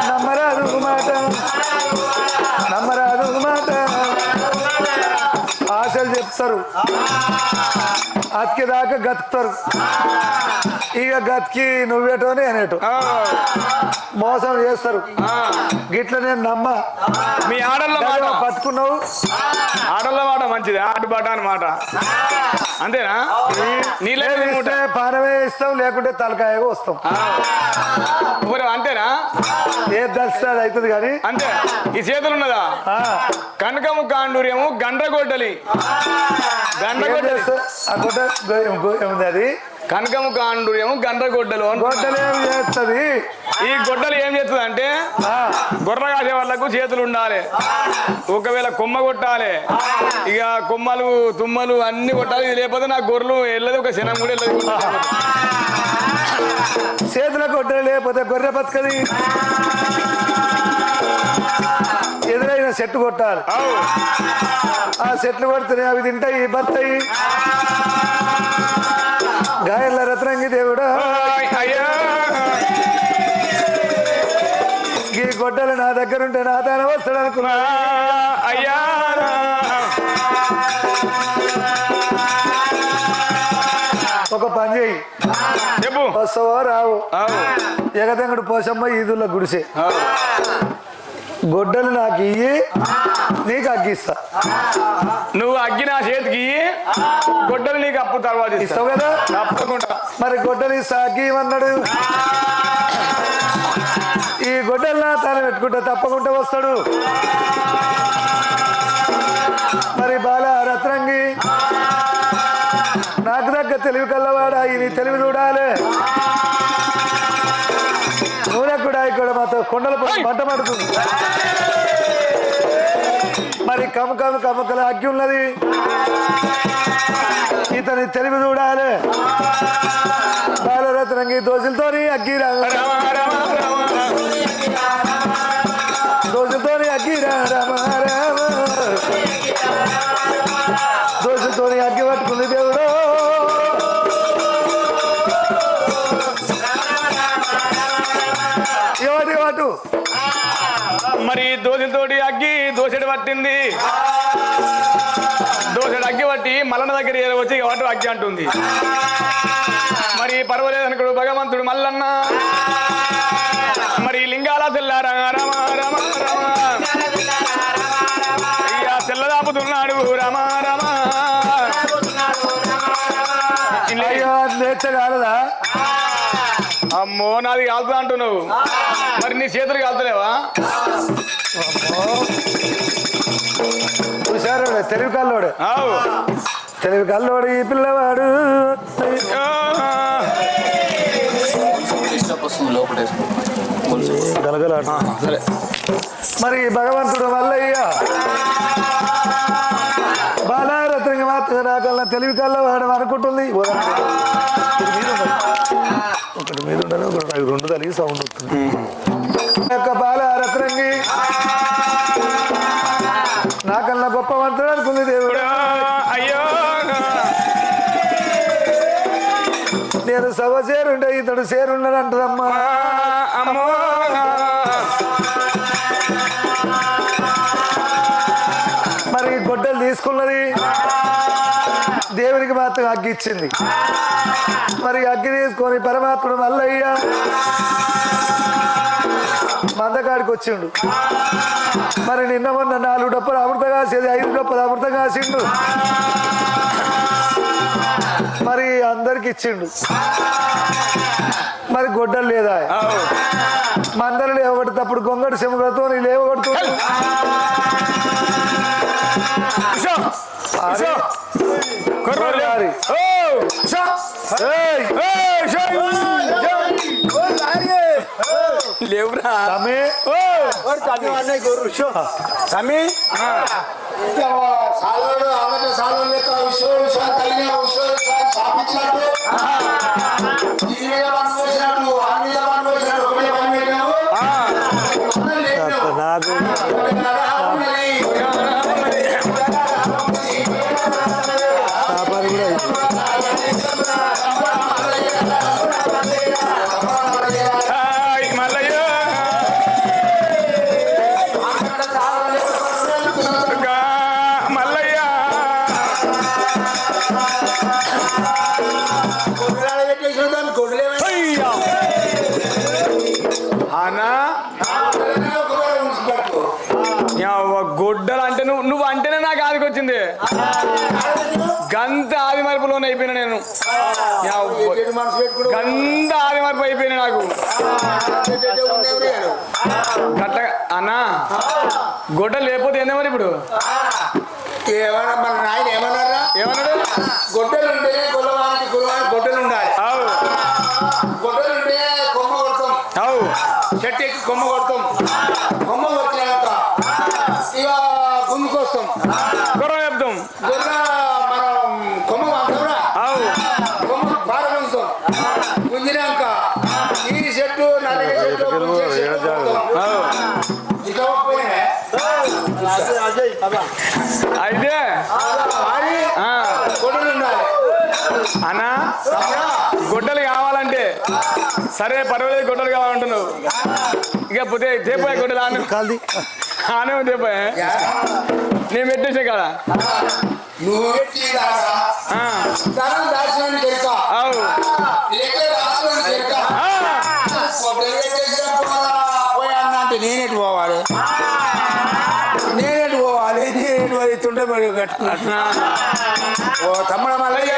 నమ్మరాదు మాట నమ్మరాదు మాట ఆశలు చెప్తారు అతికేదాకా గతుకుతారు. ఇక గతికి నువ్వేటో నేనేటో మోసం చేస్తారు. గిట్ల నేను నమ్మ మీ ఆడల్లో మాట పట్టుకున్నావు. ఆడల్లో మాట మంచిది, ఆటు బాట అన్నమాట. అంతేనా? నీళ్ళే పానమే ఇస్తాం లేకుంటే తలకాయగా వస్తాం. అంతేనా? ఏది దర్శనం అది అవుతుంది కానీ అంతే. ఈ చేతులు ఉన్నదా కనకము కాండూర్యము గండ్రగొడ్డలి. గండ్రగొడ్డలి అది కనకము కాండూర్యము గండ్రగొడ్డలు. గొడ్డలు ఏం చేస్తుంది? ఈ గొడ్డలు ఏం చేస్తుంది అంటే గొర్రె కాసే వాళ్ళకు చేతులు ఉండాలి. ఒకవేళ కొమ్మ కొట్టాలి, ఇక కొమ్మలు తుమ్మలు అన్ని కొట్టాలి. ఇది లేకపోతే నా గొర్రెలు వెళ్ళదు, ఒక శనం కూడా వెళ్ళదు. చేతుల గొడ్డలు లేకపోతే గొర్రె బతకది. ఎదురైన చెట్టు కొట్టాలి. ఆ చెట్లు కొడితే అవి తింటాయి, బతాయి. గాయల రత్నంగి దేవుడా ఈ గొడ్డలు నా దగ్గర ఉంటే నా తాన వస్తాడు అనుకున్నా. అయ్యా ఒక పని చేయి, చెప్పు. వస్తావో రావు ఎగదంగడు పోసమ్మ ఈదుల గుడిసే గొడ్డలు నాకు ఇయ్యి, నీకు అగ్గిస్తా. నువ్వు అగ్గి నా చేతికి గొడ్డలు నీకు అప్పు తర్వాత ఇస్తావు కదా? తప్పకుండా. మరి గొడ్డలు ఇస్తా, అగ్గి ఇవ్వన్నాడు. ఈ గొడ్డలు నా తాను పెట్టుకుంటే తప్పకుండా వస్తాడు. మరి బాల రత్నంగి నాకు దగ్గర తెలివి కల్లవాడా, ఇది తెలివి చూడాలి. నూనె కూడా ఇక్కడ మాతో కొండల మంట పడుతుంది. మరి కమ్మకల అగ్గి ఉన్నది, ఇతని తెలివి చూడాలి. బాలరత్నంగి దోశలతో అగ్గి దోశలతో అగ్గి దోశలతో అగ్గి పట్టుకుంది దేవుడు. వాటు మరి దోశతోటి అగ్గి దోశడు పట్టింది. దోశడు అగ్గి పట్టి మల్లన్న దగ్గర వచ్చి వాటు అగ్గి అంటుంది. మరి పర్వాలేదు అనుకోడు భగవంతుడు మల్లన్న. మరి లింగాల తెల్లారా రమ రమ రమ ఇక తెల్లదాపుతున్నాడు రమ రమ. నేర్చగలదా? అమ్మో నాది కాలుతా అంటున్నావు, మరి నీ చేతులు కాలుతలేవా? చూసారు తెలివి కల్లోడు, తెలివి కల్లోడు ఈ పిల్లవాడు. సరే మరి భగవంతుడు మల్లయ్య బాలారత్నంగా మాత్రం రాకల్లా తెలివి కల్లవాడు అనుకుంటుంది. ఒకటి మీద ఉండదు, ఒకటి రెండు కలిగి సౌండ్ వస్తుంది. యొక్క బాలారత్నంగి నాకల్లా గొప్ప మంత్రుడు అనుకుంది దేవుడు. అయ్యో నేను సభ చేరుండే ఇతడు చేరున్నాడు అంటదమ్మా. అమ్మో మరి గొడ్డలు తీసుకున్నది, దేవునికి మాత్రం అగ్గి ఇచ్చింది. మరి అగ్గి తీసుకొని పరమాత్ముడు మల్లయ్య మందకాడికి వచ్చిండు. మరి నిన్న మొన్న 4 డొప్పలు అమృతం కాసేది 5 డొప్పలు అమృతం కాసిండు. మరి అందరికి ఇచ్చిండు. మరి గొడ్డలు లేదా మందలు లేవగొట్టేటప్పుడు గొంగడు చెములతో లేవగొడుతుంది. లేవురా సాలలో అందరి సాలలో లెక్క విశ్వం కలిగిన విశ్వం స్థాపించినట్టు దీని మీద పని వేసినట్టు ఆ మీద పని వేసినట్టు ఒకటే పని పెట్టాము. గొడ్డలు అంటే నువ్వు అంటేనే నాకు ఆదికొచ్చింది. గంత ఆది మరపులోనే అయిపోయినా నేను. గంత ఆది మరపు అయిపోయినా నాకు. గట్ల అన్నా గొడ్డలు లేకపోతే ఏందే మరి ఇప్పుడు ఏమన్నా మన నాయన ఏమన్నారా? ఏమన్నాడు? గొడ్డలు ఉంటేనే కులవానికి గొడ్డలు ఉండాలి. గొడ్డలు ఉంటే కొమ్మ కొడతాం. చెట్టు ఎక్కి కొమ్మ కొడతాం. కొమ్మ కొట్టినాక ఇక గుంజుకొస్తాం. గొర్రె చెప్తాం. గొర్రె మనం కొమ్మ మాత్రమే కొమ్మ బార గుంజుతాం. గుంజినాక ఈ చెట్టు నరగ చెట్టు అయితే గొడ్డలు ఉండాలి అన్నా. గొడ్డలు కావాలంటే సరే పర్వాలేదు గొడ్డలు కావాలంటున్నావు. ఇక పోతే తేపోయా గొడ్డలు ఆనే తేపోయా నేను పెట్టేసే కదా. నువ్వు అంటే నేనేటి పోవాలి తుంటే మరి కట్టుకున్నా. ఓ తమ్ముడ మల్లయ్య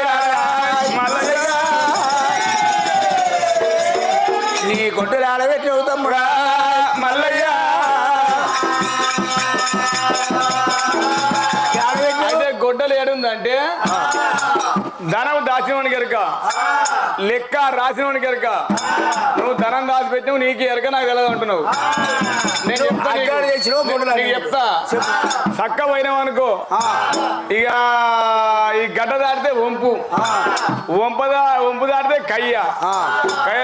నీ గొడ్డలు ఆడబెట్టావు తమ్ముడా మల్లయ్య. అయితే గొడ్డలు ఏడుందంటే ధనం దాచినోనికి ఎరక, లెక్క రాసినోనికి ఎరక. నువ్వు ధనం దాచిపెట్టినావు నీకు ఎరక నాకు తెలియదు అంటున్నావు. నేను చెప్తా చక్క పోయినావు అనుకో. ఇక ఈ గడ్డ దాటితే వంపు, వంపు దాటితే కయ్య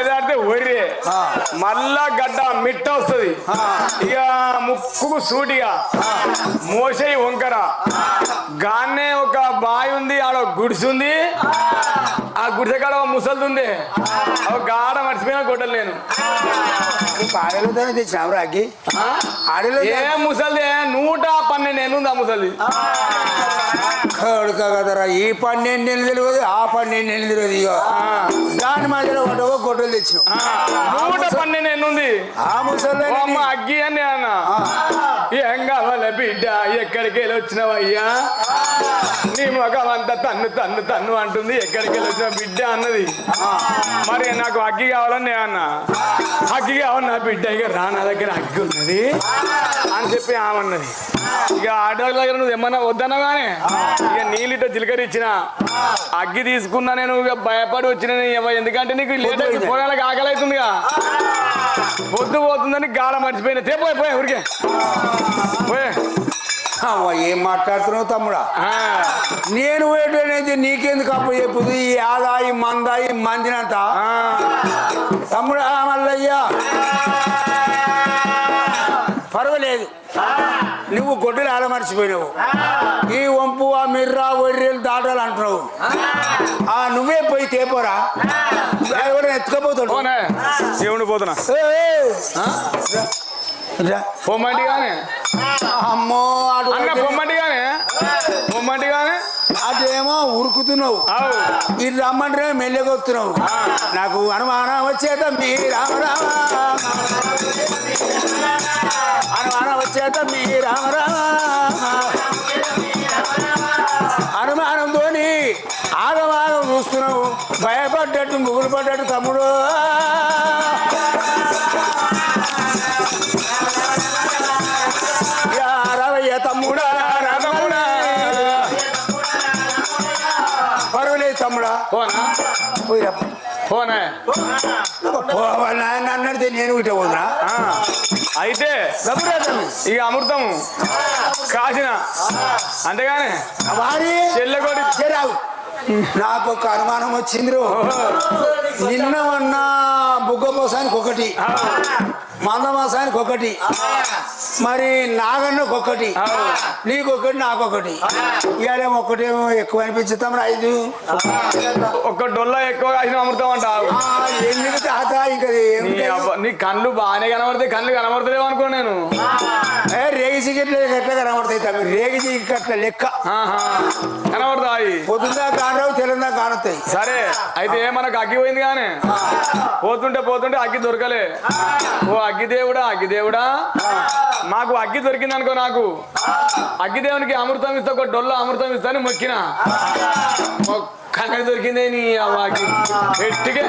దాటితే ఒర్రె, మళ్ళా గడ్డ మిట్ట వస్తుంది. ఇక ముక్కుకు సూటిగా మోసయి వంకర. గానే ఒక బావి ఉంది, ఆడ గుడిసుంది. ఆ గుడిసె కాడ ముసలిది ఉంది. ఒక గాడ మర్చిపోయినా గొడ్డలు నేను. తెచ్చినావురాకి ఏ ముసలిదే 112 ఏళ్ళుంది ఆ ముసలి. కదరా ఈ 12 ఏళ్ళు తెలియదు, ఆ 12 ఏళ్ళు తెలియదు. ఇక దాని మధ్యలో ఒక గొడ్డలు తెచ్చినావు. 112 ఏళ్ళుంది ఆ ముసలి అగ్గి అని అన్న. ఏం కావాల బిడ్డ ఎక్కడికి వెళ్ళి వచ్చినావయ్యా? నీ ముఖం అంతా తన్ను అంటుంది. ఎక్కడికి వెళ్ళి వచ్చిన బిడ్డ అన్నది. మరి నాకు అగ్గి కావాలని నేను అన్నా. అగ్గి కావాలి నా బిడ్డ. ఇక రా నా దగ్గర అగ్గి ఉన్నది అని చెప్పి ఆమన్నది. ఇక ఆటో దగ్గర నువ్వు ఏమన్నా వద్దన్నా కానీ ఇక నీళ్ళిట జీలకర్ర ఇచ్చిన అగ్గి తీసుకున్నా నేను. ఇక భయపడి వచ్చిన ఎందుకంటే నీకు పొలాలకు ఆకలి అవుతుందిగా. పొద్దు పోతుందని గాఢ మర్చిపోయినా. పోయి ఊరికే పోయే. ఏం మాట్లాడుతున్నావు తమ్ముడా? నేను ఏంటనేది నీకెందుకు అప్పు చెప్పుదు? ఈ ఆదాయి మందాయి మందినంత తమ్ముడా మల్లయ్య పర్వాలేదు. నువ్వు గొడ్డలు ఆడమర్చిపోయినావు. ఈ వంపు ఆ మిర్రా ఒర్రెలు దాటాలు అంటున్నావు. నువ్వే పోయి తేపోరా, కూడా ఎత్తుకపోతాడు. దేవుని పోతున్నా పొమ్మంటిగానే. అమ్మో పొమ్మంటిగానే అటేమో ఉరుకుతున్నావు, అవు ఇది రమ్మంటే మెల్లగొస్తున్నావు. నాకు అనుమానం వచ్చేట మీ రామరామ, అనుమానం వచ్చేట మీ రామరామ, అనుమానంతో ఆగమాగం చూస్తున్నావు, భయపడ్డట్టు ముగ్గురు పడ్డట్టు తమ్ముడు. రవయ్య తమ్ముడా రమణుడా, పర్వాలేదు తమ్ముడా, పోనా పోయిరా పోనే. పోవాలి ఆయన అన్నడితే నేను ఇటే పోదురా. అయితే ఇక అమృతము కాసిన అంతేగానే వారి చెల్లెకోటి చేరావు. నాకు ఒక అనుమానం వచ్చింది. నిన్న మొన్న బుగ్గ మోసానికి ఒకటి, మందమాసానికి ఒకటి, మరి నాగన్నకు ఒకటి, నీకొకటి నాకొకటి, ఇవాళేమో ఒకటేమో ఎక్కువ అనిపించుతాం. 5 ఒక్క డొల్ల ఎక్కువ కాసిన అమృతం అంటావు. ఎందుకు తాత ఇంకా నీ కళ్ళు బాగానే కనబడతాయి, కళ్ళు కనబడతలేవు అనుకో నేను. రేగి చికెట్లు ఎట్లా కనబడతాయి తమ్మి, రేగి చికెట్ల లెక్క కనబడతాయి. పొద్దుందా కానరావు, తెలందా కానొస్తాయి. సరే అయితే మనకు అగ్గి పోయింది కానీ పోతుంటే పోతుంటే అగ్గి దొరకలే. ఓ అగ్గిదేవుడా అగ్గిదేవుడా, మాకు అగ్గి దొరికింది అనుకో, నాకు అగ్గిదేవునికి అమృతం ఇస్తా, ఒక డొల్ల అమృతం ఇస్తా అని మొక్కిన. కన్నకి దొరికిందే నీ అవ్వకి గట్టిగా.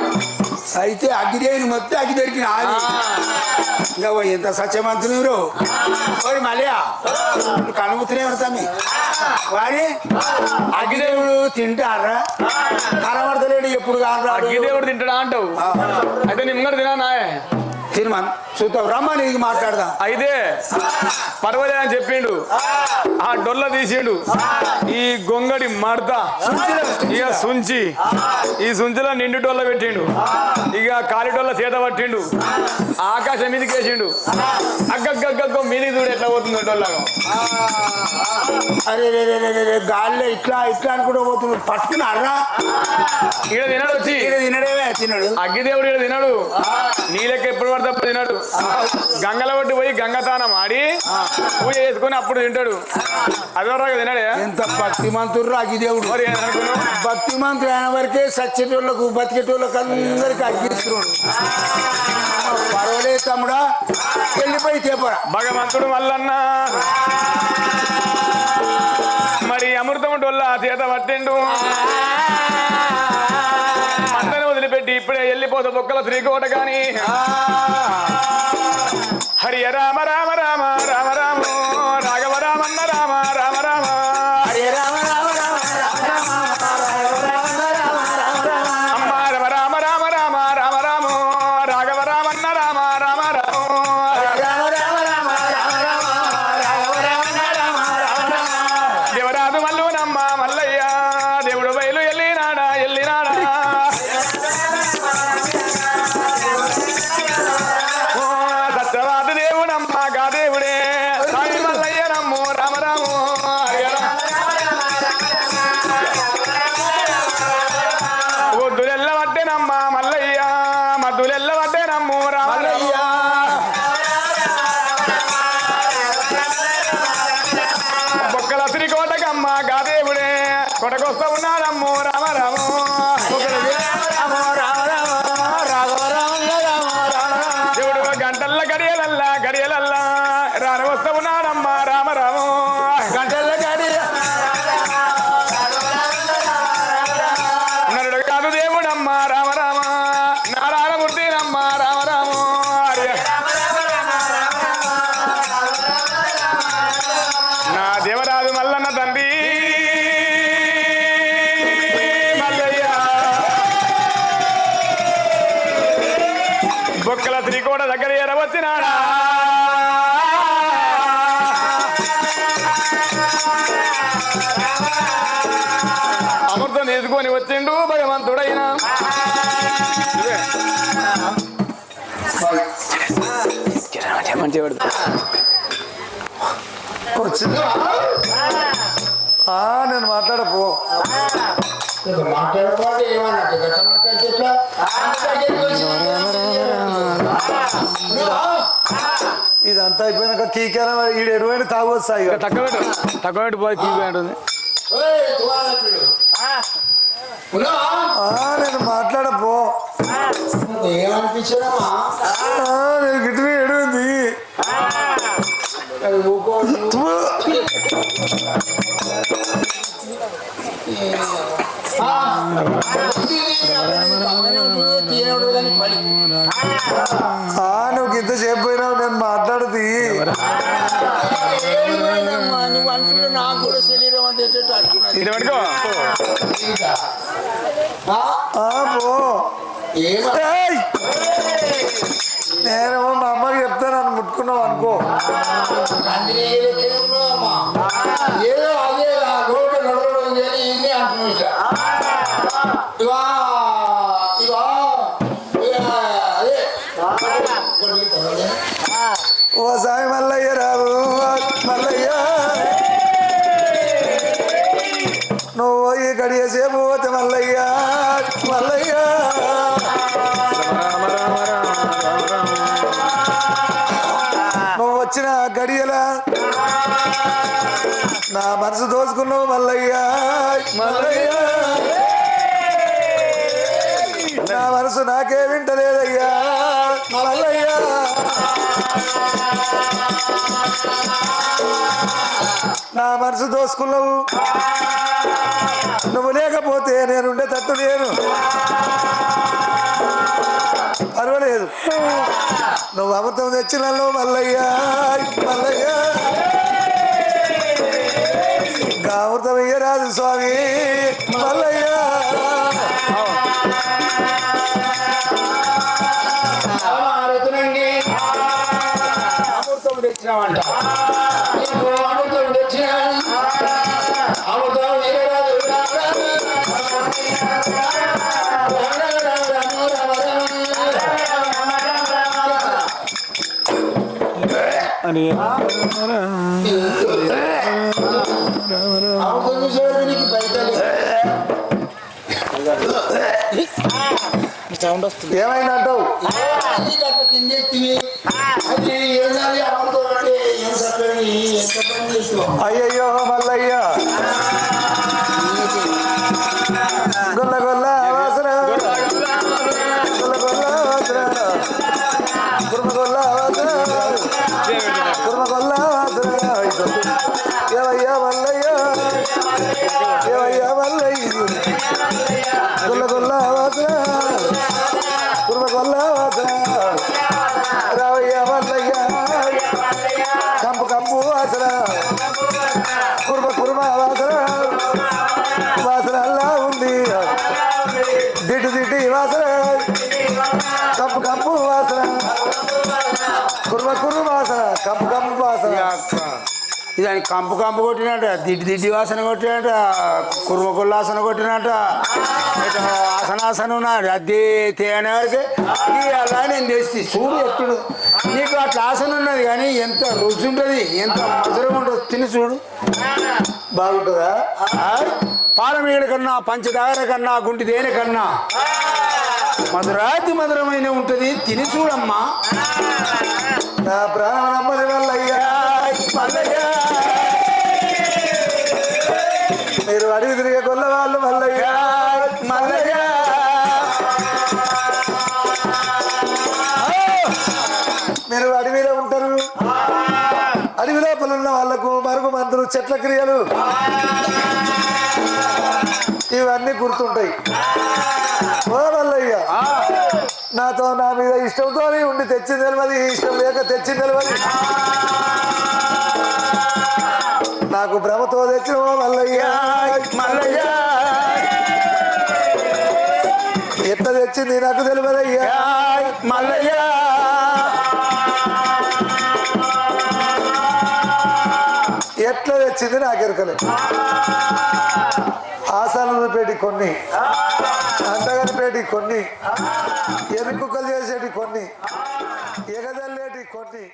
అయితే అగ్గిదేవిని మొత్తం అగ్గి దొరికిన ఇంకా ఎంత సత్యమంతులు మళ్ళీ కనుగుతూనే ఉంటామి. వారి అగ్గిదేవుడు తింటారా, కనబడతలేడు ఎప్పుడు కాదు. అగ్గిదేవుడు తింటాడా అంటావు, అయితే నిమ్మగడ తినా నాయ తినమని చూద్దాం, రమ్మని ఇది మాట్లాడదాం. అయితే పర్వాలేదు అని చెప్పిండు. ఆ డొల్ల తీసిండు, ఈ గొంగడి మడత ఇక సుంచి, ఈ సుంచిలో నిండు డొల్ల పెట్టిండు, ఇక కాలి డొల్ల చేత పట్టిండు, ఆకాశం మీదకి వేసిండు. అగ్గగ్గగ్గ మీదికి చూడు ఎట్లా పోతుందో డొల్లగా. అరే గాలిలో ఇట్లా ఇట్లా అనుకుంటూ పోతుంది. పట్టుకున్నారా ఈడ తినడు, వచ్చి తినడమే తినడు. అగ్గిదేవుడు ఈడ తినడు, నీళ్ళకి ఎప్పుడు పడితే అప్పుడు తినడు. గంగల ఒడ్డు పోయి గంగతానం ఆడి పూజ చేసుకుని అప్పుడు తింటాడు. అదివరకు తినడే. ఎంత భక్తిమంతుడు అగ్గిదేవుడు. మరి అనుకున్నావు, భక్తిమంతుడు అయిన వరకే సచ్చేటోళ్ళకు బతికేటోళ్ళకు అందరికి అగ్గిస్తున్నాడు. పర్వాలేదు తమ్ముడా, వెళ్ళిపోయి తేపరా. భగవంతుడు మల్లన్న మరి అమృతము డొల్ల చేత పట్టిండు. అందరిని వదిలిపెట్టి ఇప్పుడే వెళ్ళిపోతా బొక్కల శ్రీకోట గాని. హరి రామ రామ రామ రామ రామ రాఘవ రామన్న రామ రామ రామ హరే రామ రామ రామ అమ్మ రమ రామ రామ రామ రామ రామ రాఘవ రామన్న రామ రామ రామ దేవరాజు మల్లునమ్మ మల్లయ్య దేవుడు బయలు ఎల్లినాడా ఎల్లినాడా. సత్యవాది దేవుడమ్మ గా దేవుడే స్వామి మల్లయ్య నమ్ము రామ రాము. ఒద్దులెల్ల పట్టేనమ్మ మల్లయ్య, మద్దులెల్ల పట్టేనమ్ము రామ రామ. బొక్కల శ్రీకోటకమ్మ గా దేవుడే కొటకొస్తా ఉన్నాడమ్ము రామ రాము. దేవుడు గంటల్ల గడియలల్లా గడియలల్లా రాన వస్తా ఉన్నాడమ్మ రామ రాము. గంటల గడి నరుడు కాదు దేవుడమ్మ రామ రామ, నారాయణమూర్తినమ్మ రామ రాము. నా దేవరాజు మల్లన్న తండ్రి మల్లయ్య, బొక్కల శ్రీకోట దగ్గర ఎరవచ్చినాడా. అమృతం తీసుకొని వచ్చిండు భగవంతుడైన. వచ్చింది. నేను మాట్లాడపో. మాట్లాడకపోతే ఏమన్నట్టు గట్ట మాట్లాడితే ఎట్లా? ఇదంతా అయిపోయినాక కీకేనా ఈడు ఎరువైన తాగొస్తాయి. తక్కువ తక్కువ పోయి తీయండి. నేను మాట్లాడపో ఏమనిపించడమ్మా నేను గిట్టిన ఏడుంది నువ్వు ఇంత సేపు పోయినావు నేను మాట్లాడుతీ నువ్వు అనుకుంటే నాకు కూడా శరీరం అంతేటట్టు ఇది పట్టుకో పో ఏయ్! నేనేమో మా అమ్మకి చెప్తా నన్ను ముట్టుకున్నావు అనుకో ఏదో అదే రోడ్డు నడవడం కానీ ఇన్ని అంటున్నా ఇవా ఇవా అదే ఓ సాయి మల్లయ్య రావు మల్లయ్య నువ్వు పోయి గడియసేపు పోతే మల్లయ్య మల్లయ్య నువ్వు వచ్చిన గడియల నా మనసు దోచుకున్నావు మల్లయ్య మల్లయ్య నా మనసు నాకే వింటలేదయ్యా మల్లయ్య నా మనసు దోసుకున్నావు నువ్వు లేకపోతే నేనుండే తట్టు నేను పర్వాలేదు నువ్వు అమృతం తెచ్చినావు మల్లయ్య మల్లయ్య అమృతం ఇయ్యరాదు స్వామి మల్లయ్య అమృతం తెచ్చినామంట అమృతం తెచ్చినా అమృతం అని సౌండ్ వస్తుంది ఏమైందంటావు కిందెత్తివి అది ఏదాలి అమృతం అంటే ఏం చెప్పండి ఎంత పని చేస్తాం అయ్యయ్యో మల్లయ్య గొల్ల గొల్ల వాసన గొల్ల గొల్ల వాసన కుర్మ గొల్ల వాసన కుర్మ గొల్ల వాసన ఏవయ్యా మల్లయ్య ఏవయ్యా మల్లయ్య గొల్ల గొల్ల వాసన కుర్మ గొల్ల వాసన రావయ్యా మల్లయ్య కంపు కంపు వాసన కుర్మ కుర్మ వాసన వాసన అలా ఉంది దిడ్డు దిడ్డి వాసన కంపు కంపు వాసన కుర్మ కుర్మ వాసన కంపు కంపు వాసన ఇదాని కంపు కంపు కొట్టినట్ట దిడ్డి దిడ్డి వాసన కొట్టినట్ట కుర్మ కుల్లాసన కొట్టినట్ట ఆసనాసన ఉన్నాడు అది తేనే వరకే అలా నేను తెచ్చి చూడు ఎప్పుడు నీకు అట్లా ఆసన ఉన్నది కానీ ఎంత రుచి ఉంటుంది ఎంత మధురం ఉంటుంది తిని చూడు బాగుంటుందా పాలమీగడ కన్నా పంచదార కన్నా గుంటి దేని కన్నా మధురాతి మధురమైన ఉంటుంది తిని చూడమ్మా నా ప్రాణం నమ్మది మల్లయ్యా మల్లయ్య మీరు అడిగి తిరిగే కొల్ల వాళ్ళు మల్లయ్య మల్లయ్య మీరు అడవిలో ఉంటారు అడవి లోపల ఉన్న వాళ్లకు మరుగు మందులు చెట్ల క్రియలు ఇవన్నీ గుర్తుంటాయి ఓ మల్లయ్య నాతో నా మీద ఇష్టంతో ఉండి తెచ్చింది తెలియదు ఇష్టం లేక తెచ్చింది తెలియదు నాకు భ్రమతో తెచ్చిన మల్లయ్య మల్లయ్య ఎట్లా తెచ్చింది నాకు తెలియదయ్యా మల్లయ్య ఎట్లా తెచ్చింది నాకు ఎరకలేదు ఆసాలను పెట్టి కొన్ని అంతగాని పెట్టి కొన్ని ఎరుకుక్కలు చేసేటి కొన్ని ఎగదల్లేటి కొన్ని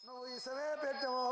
నువ్వు ఇసమే పెట్టము